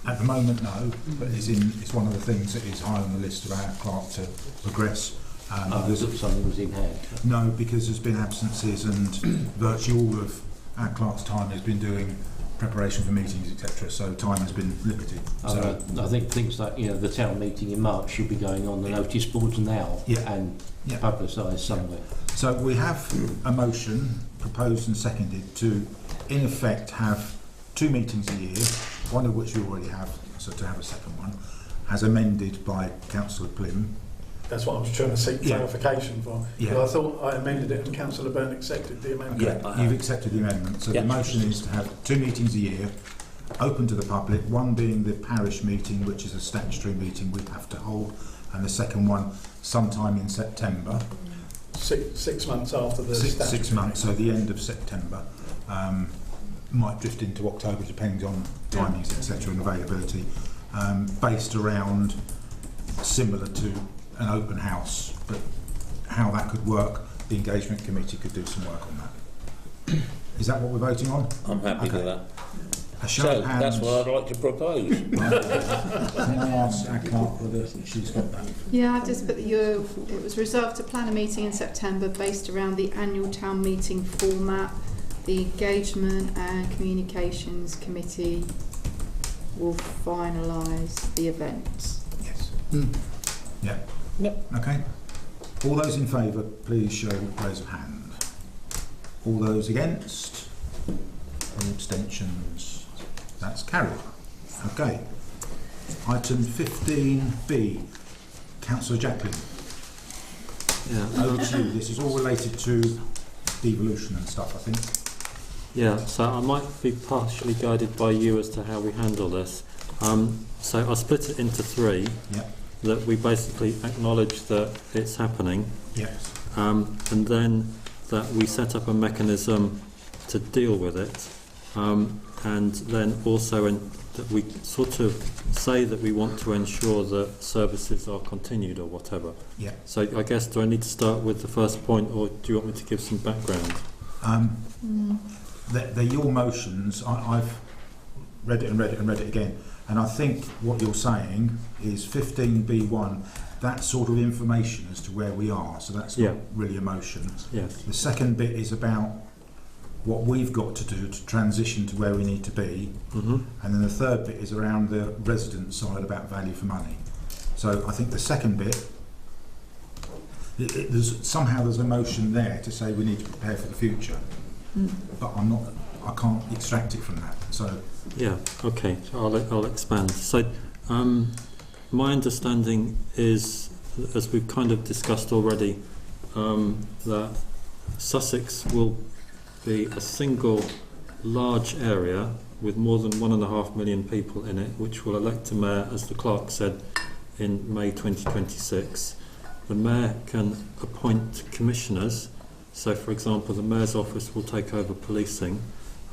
At the moment, no, but it's one of the things that is high on the list of our clerk to progress. Because something was in hand. No, because there's been absences and virtually all of our clerk's time has been doing preparation for meetings, etc. So time has been limited. So I think things like the town meeting in March should be going on the notice boards now and publicised somewhere. So we have a motion proposed and seconded to, in effect, have 2 meetings a year, one of which we already have, so to have a second one, as amended by Councillor Plim. That's what I was trying to seek clarification for. Yeah. Because I thought I amended it and Councillor Byrne accepted the amendment. Yeah, you've accepted the amendment. So the motion is to have 2 meetings a year, open to the public, one being the parish meeting, which is a statutory meeting we have to hold, and the second one sometime in September. 6 months after the statutory 6 months, so the end of September. Might drift into October depending on timings, etc. and availability, based around similar to an open house, but how that could work, the engagement committee could do some work on that. Is that what we're voting on? I'm happy with that. A show So of hands. that's what I'd like to propose. Can I ask our clerk whether she's got that? Yeah, I've just put that it was reserved to plan a meeting in September based around the annual town meeting format. The engagement and communications committee will finalise the event. Yes. Yeah. Yep. Okay. All those in favour, please show raise of hand. All those against? Any abstentions? That's carried. Okay. Item 15B. Councillor Jacqueline. Yeah. Over to you. This is all related to devolution and stuff, I think. Yeah, so I might be partially guided by you as to how we handle this. So I split it into 3. Yeah. That we basically acknowledge that it's happening. Yes. And then that we set up a mechanism to deal with it. And then also that we sort of say that we want to ensure that services are continued or whatever. Yeah. So I guess, do I need to start with the first point, or do you want me to give some background? They're your motions. I've read it and read it and read it again. And I think what you're saying is 15B1, that sort of information as to where we are. So that's not really a motion. Yes. The second bit is about what we've got to do to transition to where we need to be. Mm-hmm. And then the third bit is around the resident side about value for money. So I think the second bit, somehow there's a motion there to say we need to prepare for the future. But I can't extract it from that. So yeah, okay, so I'll expand. So my understanding is, as we've kind of discussed already, that Sussex will be a single large area with more than 1.5 million people in it, which will elect a mayor, as the clerk said, in May 2026. The mayor can appoint commissioners. So, for example, the mayor's office will take over policing,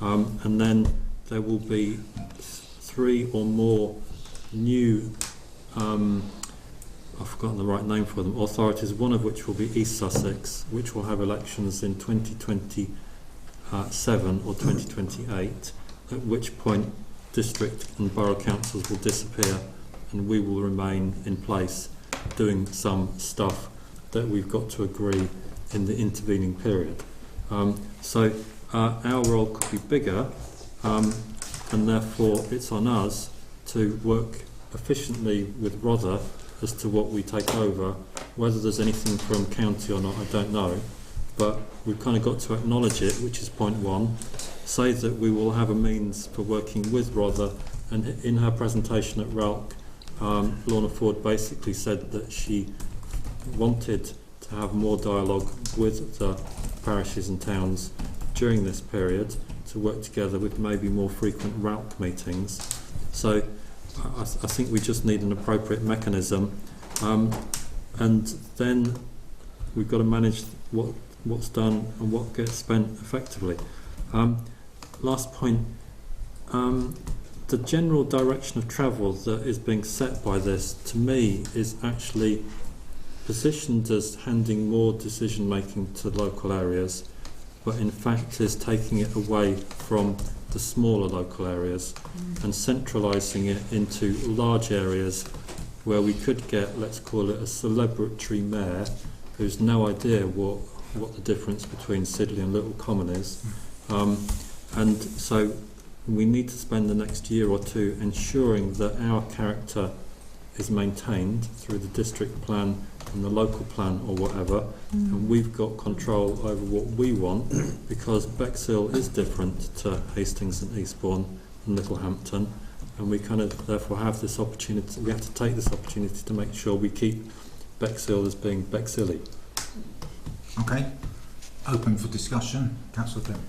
and then there will be 3 or more new, I've forgotten the right name for them, authorities, one of which will be East Sussex, which will have elections in 2027 or 2028, at which point district and borough councils will disappear and we will remain in place doing some stuff that we've got to agree in the intervening period. So our role could be bigger, and therefore it's on us to work efficiently with Rother as to what we take over. Whether there's anything from county or not, I don't know, but we've kind of got to acknowledge it, which is point 1, say that we will have a means for working with Rother, and in her presentation at RALC, Lorna Ford basically said that she wanted to have more dialogue with the parishes and towns during this period, to work together with maybe more frequent RALC meetings. So I think we just need an appropriate mechanism, and then we've got to manage what's done and what gets spent effectively. Last point, the general direction of travel that is being set by this, to me, is actually positioned as handing more decision making to local areas, but in fact is taking it away from the smaller local areas and centralising it into large areas where we could get, let's call it, a celebratory mayor who's no idea what the difference between Sidley and Little Common is. And so we need to spend the next year or two ensuring that our character is maintained through the district plan and the local plan or whatever, and we've got control over what we want, because Bexhill is different to Hastings and Eastbourne and Littlehampton, and we kind of therefore have this opportunity, we have to take this opportunity to make sure we keep Bexhill as being Bexhilly. Okay, open for discussion. Councillor Flynn.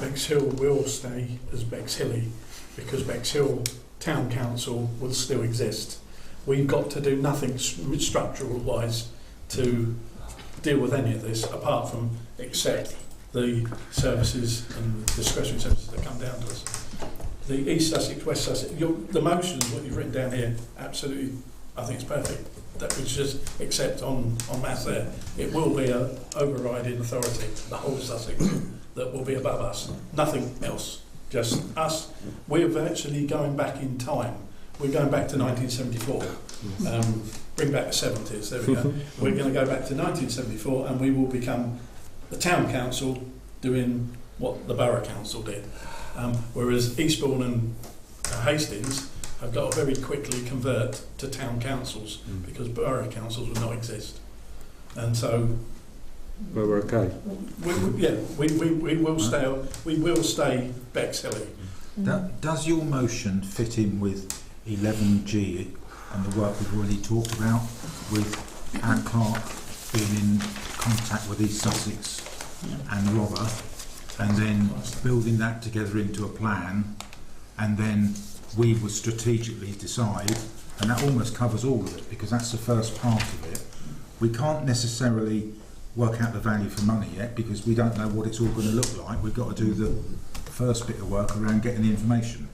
Bexhill will stay as Bexhilly because Bexhill Town Council will still exist. We've got to do nothing structural wise to deal with any of this apart from accept the services and discretionary services that come down to us. The East Sussex, West Sussex, the motions, what you've written down here, absolutely, I think it's perfect. That we just accept on mass there. It will be an overriding authority, the whole of Sussex, that will be above us. Nothing else, just us. We're virtually going back in time. We're going back to 1974. Bring back the 70s, there we go. We're going to go back to 1974 and we will become the town council doing what the borough council did. Whereas Eastbourne and Hastings have got to very quickly convert to town councils because borough councils will not exist. And so... But we're okay. We will stay Bexhilly. Does your motion fit in with 11G and the work we've already talked about, with our clerk being in contact with East Sussex and Rother, and then building that together into a plan, and then we would strategically decide, and that almost covers all of it because that's the first part of it. We can't necessarily work out the value for money yet because we don't know what it's all going to look like. We've got to do the first bit of work around getting the information.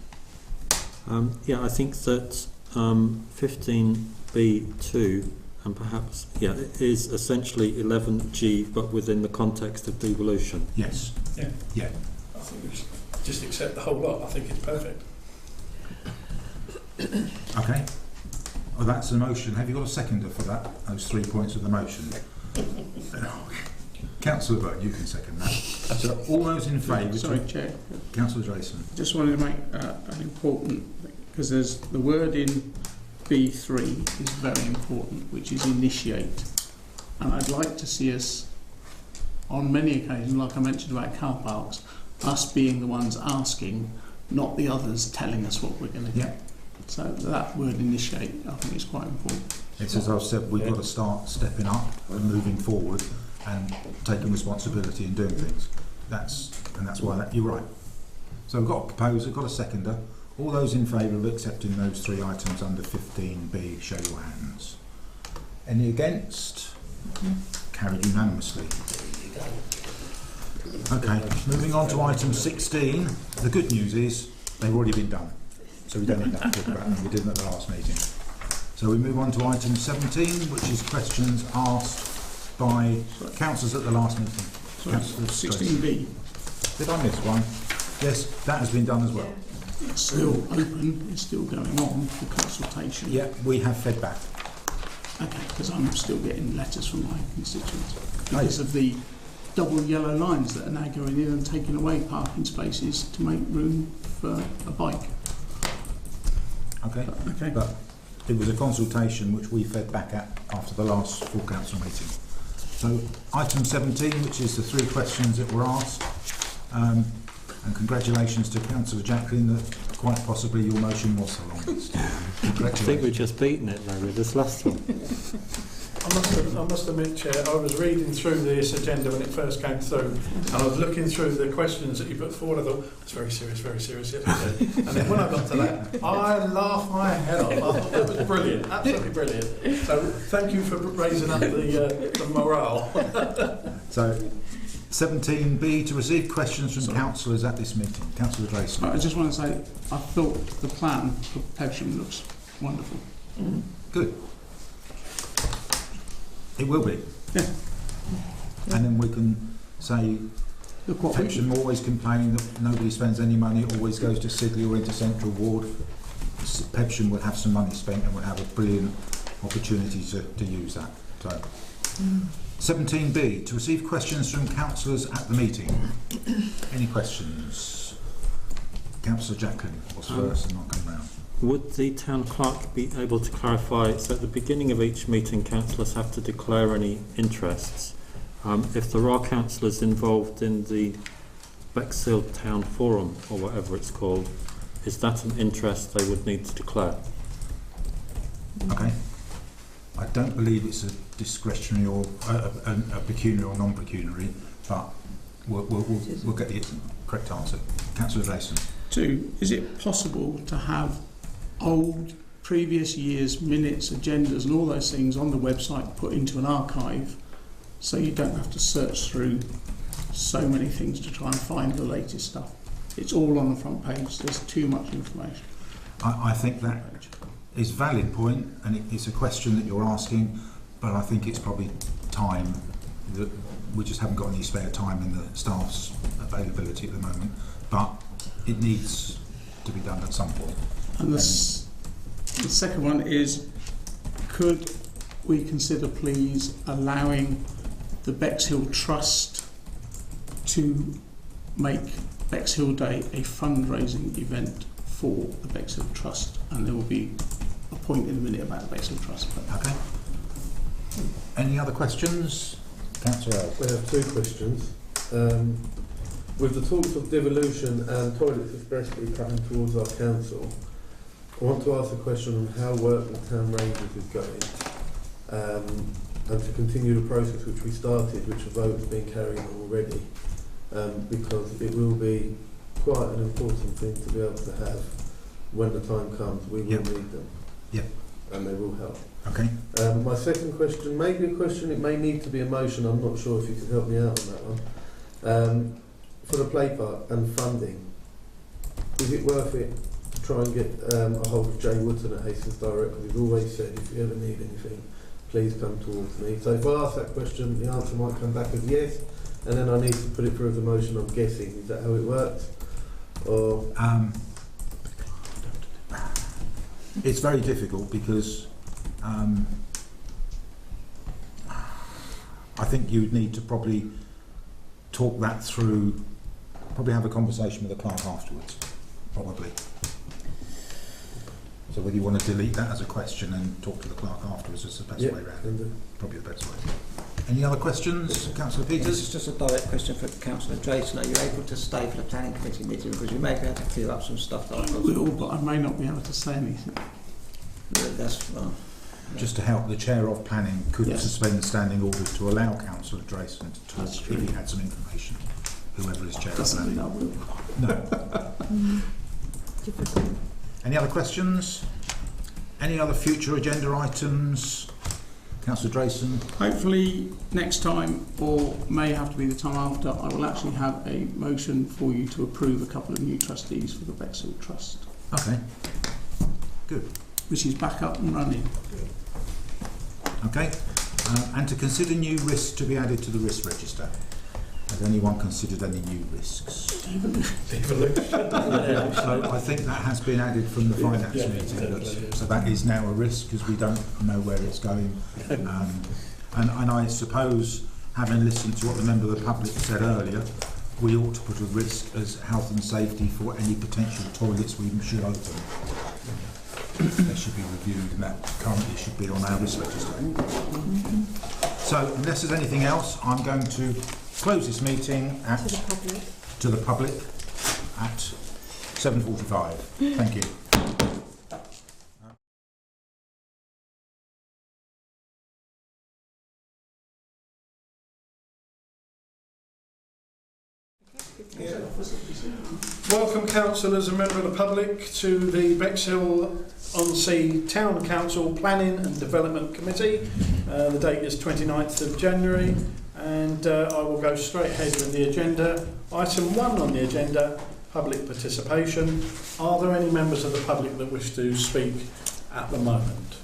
I think that 15B2 and perhaps it is essentially 11G but within the context of devolution. Yes. Yeah. I think we should just accept the whole lot. I think it's perfect. Okay. Well, that's the motion. Have you got a seconder for that? Those 3 points of the motion. Councillor Burt, you can second that. So all those in favour. Sorry, Chair. Councillor Jason. Just wanted to make an important, because there's the word in B3 is very important, which is initiate. And I'd like to see us, on many occasions, like I mentioned about car parks, us being the ones asking, not the others telling us what we're going to get. So that word initiate, I think, is quite important. It's as I've said, we've got to start stepping up and moving forward and taking responsibility and doing things. That's why you're right. So we've got a proposer, got a seconder. All those in favour of accepting those 3 items under 15B, show your hands. Any against? Carried unanimously. Okay, moving on to item 16. The good news is they've already been done, so we don't need to talk about them. We did them at the last meeting. So we move on to item 17, which is questions asked by councillors at the last meeting. Sorry, 16B. Did I miss one? Yes, that has been done as well. It's still open, it's still going on for consultation. Yeah, we have fed back. Okay, because I'm still getting letters from my constituents because of the double yellow lines that are now going in and taking away parking spaces to make room for a bike. Okay. Okay. But it was a consultation which we fed back at after the last full council meeting. So item 17, which is the 3 questions that were asked, and congratulations to Councillor Jacqueline that quite possibly your motion was the longest. I think we've just beaten it though with this last one. I must admit, Chair, I was reading through this agenda when it first came through, and I was looking through the questions that you put forward. I thought, it's very serious, yes. And then when I got to that, I laughed my head off. I thought that was brilliant, absolutely brilliant. So thank you for raising up the morale. So 17B, to receive questions from councillors at this meeting. Councillor Drayson. I just want to say, I thought the plan for Pevsham looks wonderful. Good. It will be. Yeah. And then we can say, Look what we Pepsham always complain that nobody spends any money, it always goes to Sidley or into Central Ward. Pepsham will have some money spent and will have a brilliant opportunity to use that. So, 17B, to receive questions from councillors at the meeting. Any questions? Councillor Jacklin was first and I'll come round. Would the town clerk be able to clarify, so at the beginning of each meeting councillors have to declare any interests. If there are councillors involved in the Bexhill Town Forum or whatever it's called, is that an interest they would need to declare? Okay. I don't believe it's a discretionary or a pecuniary or non-pecuniary, but we'll get the correct answer. Councillor Gleeson. 2, is it possible to have old previous years' minutes, agendas and all those things on the website put into an archive so you don't have to search through so many things to try and find the latest stuff? It's all on the front page. There's too much information. I think that is a valid point, and it's a question that you're asking, but I think it's probably time that we just haven't got any spare time in the staff's availability at the moment, but it needs to be done at some point. And the second one is, could we consider please allowing the Bexhill Trust to make Bexhill Day a fundraising event for the Bexhill Trust, and there will be a point in a minute about the Bexhill Trust. Okay. Any other questions? Councillor Earl. I have 2 questions. With the talks of devolution and toilets expressly coming towards our council, I want to ask a question on how work with Town Rangers is going, and to continue the process which we started, which a vote has been carried on already, because it will be quite an important thing to be able to have when the time comes. We will need them. Yep. And they will help. Okay. My second question, maybe a question, it may need to be a motion, I'm not sure if you could help me out on that one. For the play park and funding, is it worth it to try and get a hold of Jay Wootton at Hastings Direct? Because he's always said, if you ever need anything, please come towards me. So if I ask that question, the answer might come back as yes, and then I need to put it through as a motion, I'm guessing. Is that how it works? Or it's very difficult because I think you would need to probably talk that through, probably have a conversation with the clerk afterwards, probably. So whether you want to delete that as a question and talk to the clerk afterwards is the best way around. Probably the best way. Any other questions, Councillor Peters? This is just a direct question for Councillor Drayton. Are you able to stay for the planning committee meeting, because you may be able to clear up some stuff that I will, but I may not be able to say anything. That's Just to help, the chair of planning could suspend standing orders to allow Councillor Drayton to talk if he had some information. Whoever is chair of planning. No. Any other questions? Any other future agenda items? Councillor Drayson. Hopefully next time, or may have to be the time after, I will actually have a motion for you to approve a couple of new trustees for the Bexhill Trust. Okay. Good. Which is back up and running. Okay. And to consider new risks to be added to the risk register. Has anyone considered any new risks? Evolution. So I think that has been added from the finance meeting. So that is now a risk because we don't know where it's going. And I suppose, having listened to what the member of the public said earlier, we ought to put a risk as health and safety for any potential toilets we should open. They should be reviewed, and that currently should be on our risk register. So unless there's anything else, I'm going to close this meeting to the public at 7:45. Thank you. Welcome, councillors and members of the public, to the Bexhill-on-Sea Town Council Planning and Development Committee. The date is 29th of January, and I will go straight ahead with the agenda. Item 1 on the agenda, public participation. Are there any members of the public that wish to speak at the moment?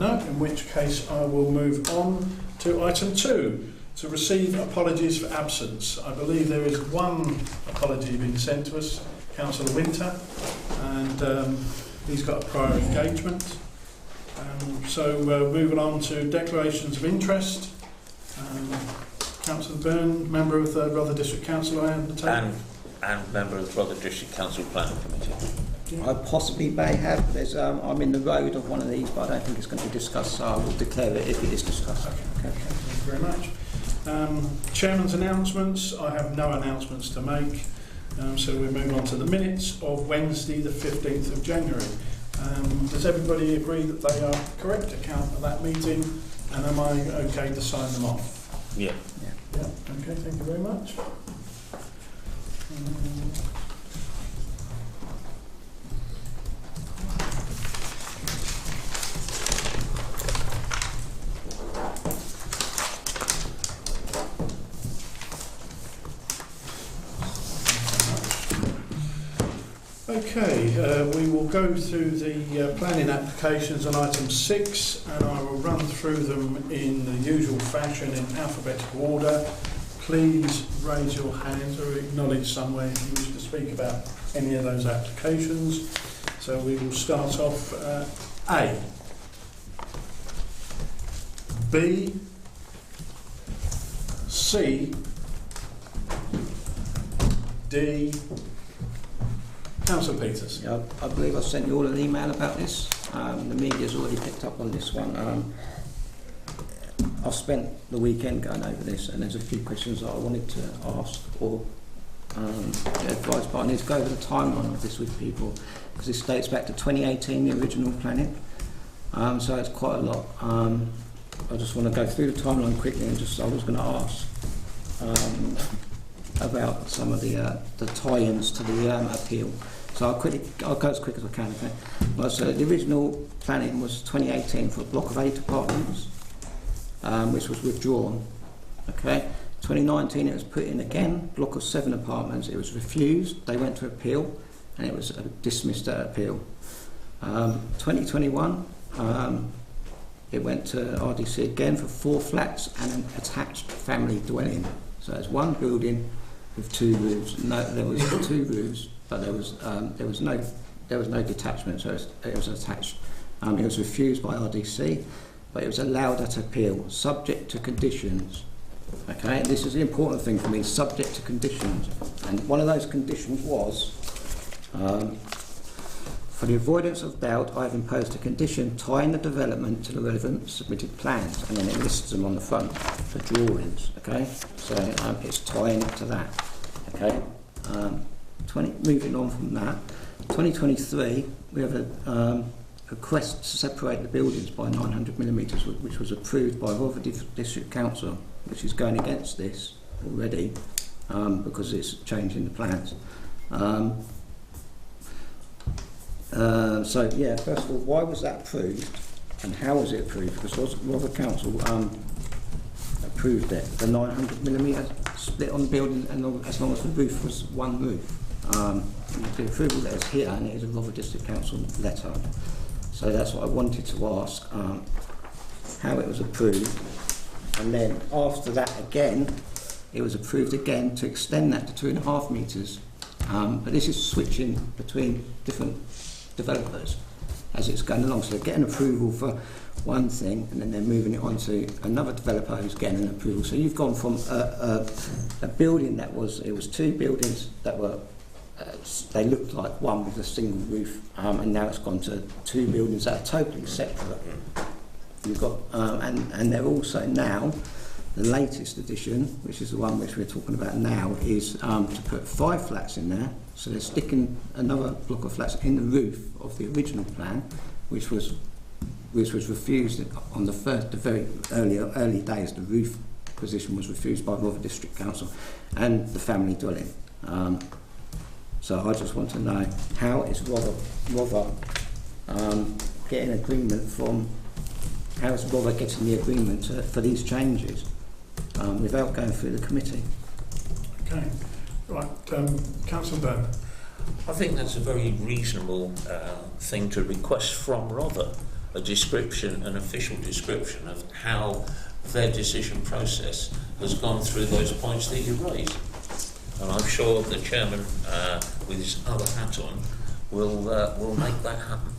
No, in which case I will move on to item 2, to receive apologies for absence. I believe there is one apology being sent to us, Councillor Winter, and he's got a prior engagement. So moving on to declarations of interest. Councillor Byrne, member of the Rother District Council, I undertake. And member of the Rother District Council Planning Committee. I possibly may have. I'm in the road of one of these, but I don't think it's going to be discussed, so I will declare it if it is discussed. Okay. Thank you very much. Chairman's announcements. I have no announcements to make, so we move on to the minutes of Wednesday the 15th of January. Does everybody agree that they are correct account of that meeting, and am I okay to sign them off? Yeah. Yeah. Okay, thank you very much. Okay, we will go through the planning applications on item 6, and I will run through them in the usual fashion in alphabetical order. Please raise your hand or acknowledge somewhere if you wish to speak about any of those applications. So we will start off A, B, C, D. Councillor Peters. Yeah, I believe I sent you all an email about this. The media's already picked up on this one. I've spent the weekend going over this, and there's a few questions that I wanted to ask or get advice, but I need to go over the timeline of this with people, because this dates back to 2018, the original planning. So it's quite a lot. I just want to go through the timeline quickly, and I was going to ask about some of the tie-ins to the appeal. So I'll go as quick as I can. Okay. Well, so the original planning was 2018 for a block of 8 apartments, which was withdrawn. Okay. 2019 it was put in again, block of 7 apartments. It was refused. They went to appeal, and it was dismissed at appeal. 2021 it went to RDC again for 4 flats and an attached family dwelling. So it's one building with 2 roofs. No, there was 2 roofs, but there was no detachment, so it was attached. It was refused by RDC, but it was allowed at appeal, subject to conditions. Okay, this is the important thing for me, subject to conditions. And one of those conditions was, for the avoidance of doubt, I have imposed a condition tying the development to the relevant submitted plans, and then it lists them on the front, the drawings. Okay, so it's tying it to that. Okay, moving on from that, 2023 we have a request to separate the buildings by 900mm, which was approved by Rother District Council, which is going against this already because it's changing the plans. So yeah, first of all, why was that approved and how was it approved? Because Rother Council approved it, the 900mm split on the building, and as long as the roof was one roof. The approval letter is here, and it is a Rother District Council letter. So that's what I wanted to ask, how it was approved. And then after that again, it was approved again to extend that to 2.5 metres. But this is switching between different developers as it's going along. So they're getting approval for one thing, and then they're moving it on to another developer who's getting an approval. So you've gone from a building that was, it was 2 buildings that were, they looked like one with a single roof, and now it's gone to 2 buildings that are totally separate. You've got, and they're also now, the latest addition, which is the one which we're talking about now, is to put 5 flats in there. So they're sticking another block of flats in the roof of the original plan, which was refused on the very early days. The roof position was refused by Rother District Council and the family dwelling. So I just want to know, how is Rother getting agreement from? How is Rother getting the agreement for these changes without going through the committee? Okay, right, Councillor Byrne. I think that's a very reasonable thing to request from Rother. a description, an official description of how their decision process has gone through those points that you raised. And I'm sure the chairman, with his other hat on, will make that happen.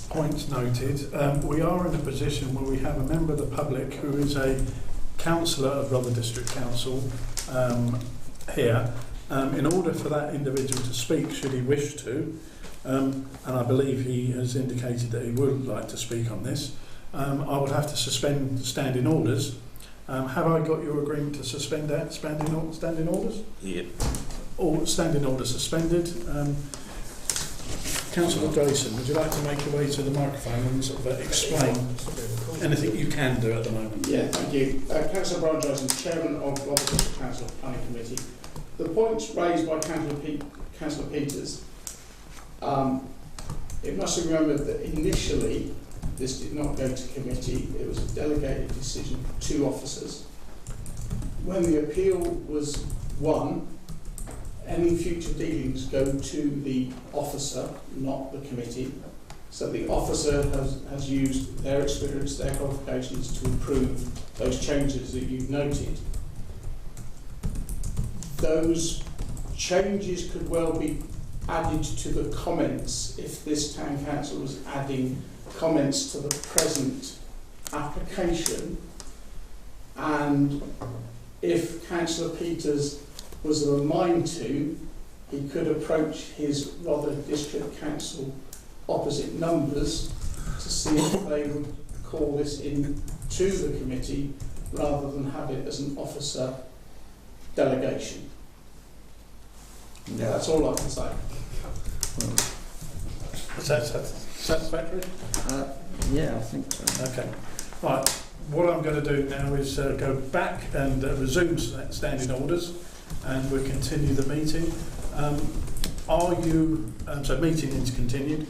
Points noted. We are in a position where we have a member of the public who is a councillor of Rother District Council here. In order for that individual to speak, should he wish to, and I believe he has indicated that he would like to speak on this, I would have to suspend standing orders. Have I got your agreement to suspend that standing orders? Yeah. All standing orders suspended. Councillor Grayson, would you like to make your way to the microphone and sort of explain anything you can do at the moment? Yeah, thank you. Councillor Brian Johnson, Chairman of Rother District Council Planning Committee. The points raised by Councillor Peters, it must be remembered that initially this did not go to committee, it was a delegated decision to officers. When the appeal was won, any future dealings go to the officer, not the committee. So the officer has used their experience, their qualifications to improve those changes that you've noted. Those changes could well be added to the comments if this town council was adding comments to the present application, and if Councillor Peters was of a mind to, he could approach his Rother District Council opposite numbers to see if they would call this in to the committee rather than have it as an officer delegation. Yeah, that's all I can say. Is that satisfactory? Yeah, I think so. Okay. Right. What I'm going to do now is go back and resume standing orders, and we'll continue the meeting. So meeting is continued.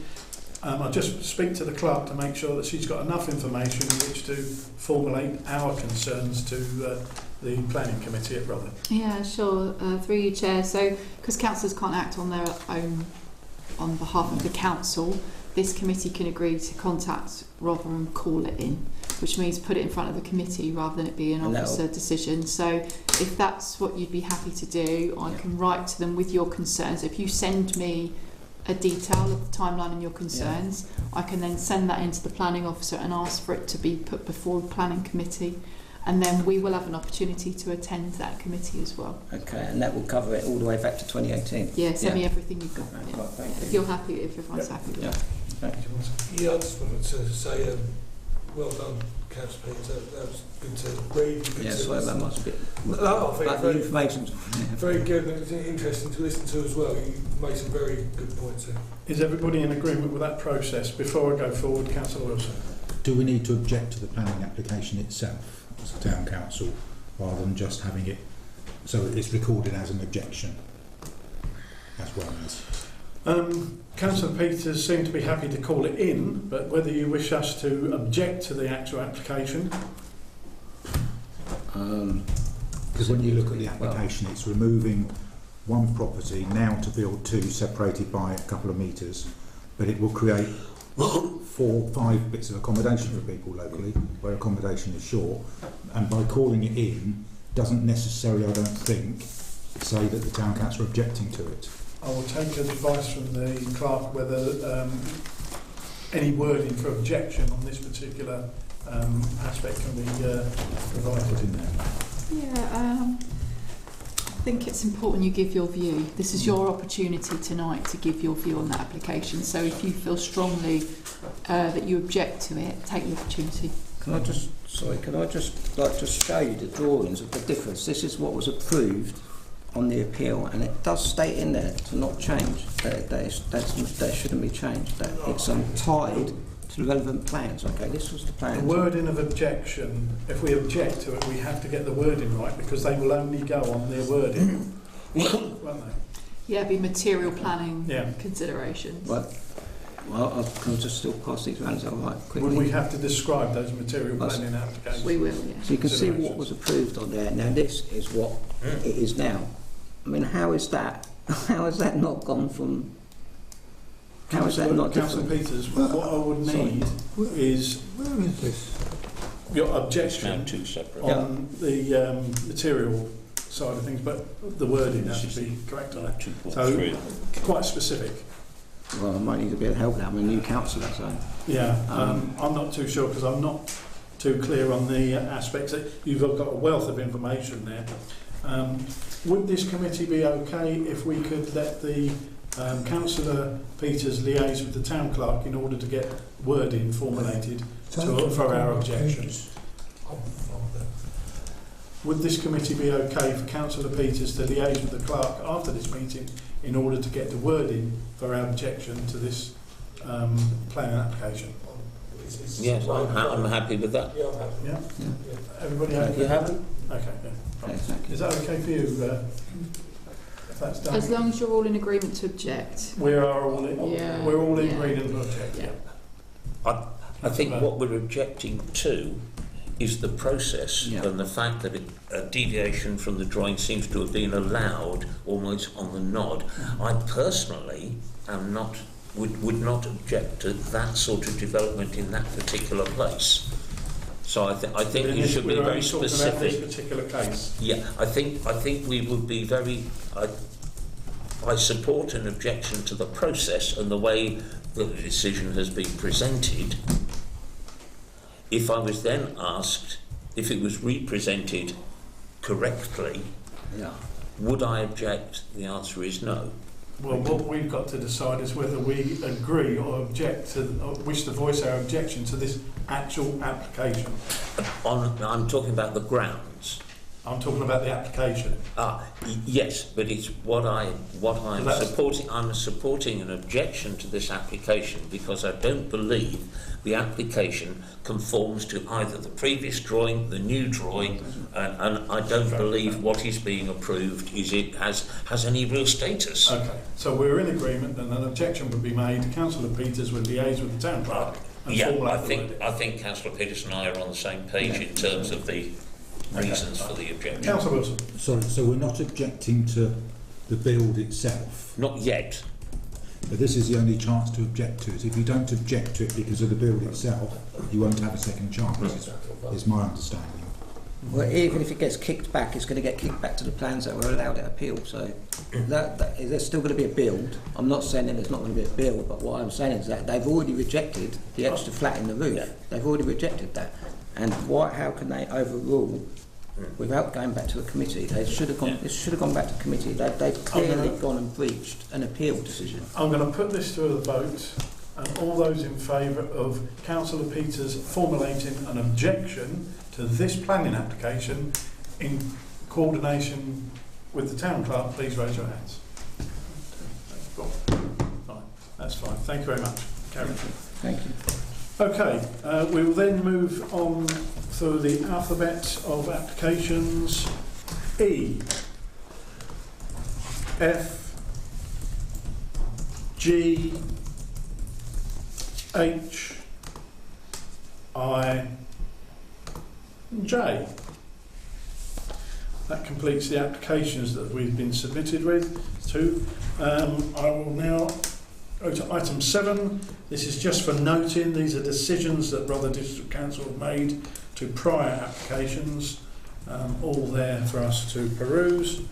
I'll just speak to the clerk to make sure that she's got enough information in which to formulate our concerns to the planning committee at Rother. Yeah, sure. Through you, Chair. So, because councillors can't act on their own on behalf of the council, this committee can agree to contact Rother and call it in, which means put it in front of the committee rather than it be an officer decision. So if that's what you'd be happy to do, I can write to them with your concerns. If you send me a detail of the timeline and your concerns, I can then send that into the planning officer and ask for it to be put before the planning committee, and then we will have an opportunity to attend that committee as well. Okay, and that will cover it all the way back to 2018? Yeah, send me everything you've got. Right, Yeah. well, thank you. If you're happy, if everyone's happy with that. Yeah, I just wanted to say well done, Councillor Peter. That was good to read. Good Yes, to well, that must be. No, I think But the information's very good, and it's interesting to listen to as well. You made some very good points there. Is everybody in agreement with that process? Before I go forward, Councillor Wilson. Do we need to object to the planning application itself as a town council, rather than just having it so it's recorded as an objection as well as? Councillor Peters seemed to be happy to call it in, but whether you wish us to object to the actual application? Because when you look at the application, it's removing one property now to build two separated by a couple of metres, but it will create 4-5 bits of accommodation for people locally where accommodation is short, and by calling it in doesn't necessarily, I don't think, say that the town council are objecting to it. I will take advice from the clerk whether any wording for objection on this particular aspect can be provided in there. Yeah, I think it's important you give your view. This is your opportunity tonight to give your view on that application. So if you feel strongly that you object to it, take the opportunity. Can I just show you the drawings of the difference? This is what was approved on the appeal, and it does state in there to not change. That shouldn't be changed. That it's tied to the relevant plans. Okay, this was the plan. The wording of objection, if we object to it, we have to get the wording right, because they will only go on their wording, won't they? Yeah, it'd be material planning considerations. Well, I'll just still pass these round. Is that all right? Quickly. Would we have to describe those material planning applications? We will, yeah. So you can see what was approved on there. Now this is what it is now. I mean, how is that? How has that not gone from How is that not Councillor different? Peters, what I would need is Where is this? your Now objection two separate. on the material side of things, but the wording has to be correct on it. 2.3. Quite specific. Well, I might need a bit of help now. I'm a new councillor, so... Yeah, I'm not too sure because I'm not too clear on the aspects. You've got a wealth of information there. Would this committee be okay if we could let the Councillor Peters liaise with the town clerk in order to get wording formulated for our objections? Would this committee be okay for Councillor Peters to liaise with the clerk after this meeting in order to get the wording for our objection to this planning application? Yes, I'm happy with that. Yeah, I'm happy. Yeah? Everybody happy? You happy? Okay, yeah. Right. Thank you. Is that okay for you? If that's done? As long as you're all in agreement to object. We're all in Yeah. agreement to object. Yeah. I think what we're objecting to is the process and the fact that a deviation from the drawing seems to have been allowed almost on the nod. I personally am not would not object to that sort of development in that particular place. So I think you should be very specific. About this particular case. Yeah, I think we would be very. I support an objection to the process and the way that the decision has been presented. If I was then asked if it was represented correctly, would I object? The answer is no. Well, what we've got to decide is whether we agree or object to, or wish to voice our objection to this actual application. I'm talking about the grounds. I'm talking about the application. Yes, but it's what I'm supporting. I'm supporting an objection to this application because I don't believe the application conforms to either the previous drawing, the new drawing, and I don't believe what is being approved has any real status. Okay, so we're in agreement, and an objection would be made. Councillor Peters would liaise with the town clerk. I think Councillor Peters and I are on the same page in terms of the reasons for the objection. Councillor Wilson. Sorry, so we're not objecting to the build itself? Not yet. But this is the only chance to object to it. If you don't object to it because of the build itself, you won't have a second chance, is my understanding. Well, even if it gets kicked back, it's going to get kicked back to the plans that were allowed at appeal. So there's still going to be a build. I'm not saying that there's not going to be a build, but what I'm saying is that they've already rejected the extra flat in the roof. Yeah. They've already rejected that. And how can they overrule without going back to a committee? They should have gone. This should have gone back to committee. They've clearly gone and breached an appeal decision. I'm going to put this to a vote, and all those in favour of Councillor Peters formulating an objection to this planning application in coordination with the town clerk, please raise your hands. Fine. That's fine. Thank you very much. Carry on. Thank you. Okay, we will then move on through the alphabet of applications. E, F, G, H, I, J. That completes the applications that we've been submitted to. I will now go to item 7. This is just for noting. These are decisions that Rother District Council have made to prior applications, all there for us to peruse.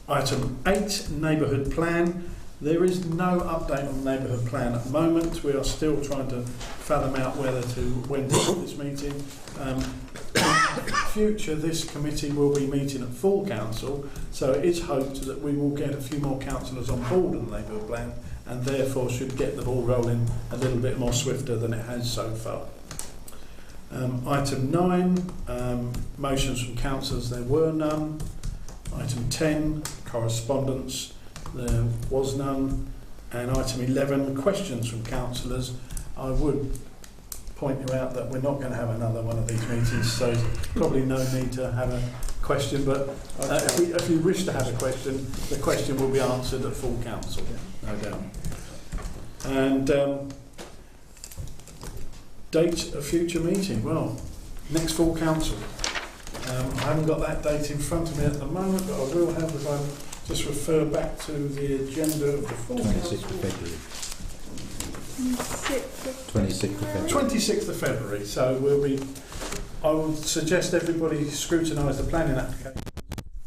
Item 8, neighbourhood plan. There is no update on the neighbourhood plan at the moment. We are still trying to fathom out when to have this meeting. In future, this committee will be meeting at full council, so it is hoped that we will get a few more councillors on board on the neighbourhood plan, and therefore should get the ball rolling a little bit more swifter than it has so far. Item 9, motions from councillors, there were none. Item 10, correspondence, there was none. And item 11, questions from councillors. I would point you out that we're not going to have another one of these meetings, so probably no need to have a question, but if you wish to have a question, the question will be answered at full council, no doubt. And date of future meeting, well, next full council. I haven't got that date in front of me at the moment, but I will have if I'm just refer back to the agenda of the full 26th council. of February. 26th of February. 26th of February. So we'll be. I would suggest everybody scrutinise the planning application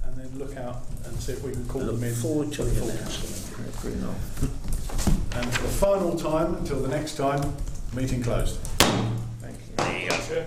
and then look out and see if we can call them in. Forward to the the full announcement. And for the final time, until the next time, meeting closed. Thank you. There you go.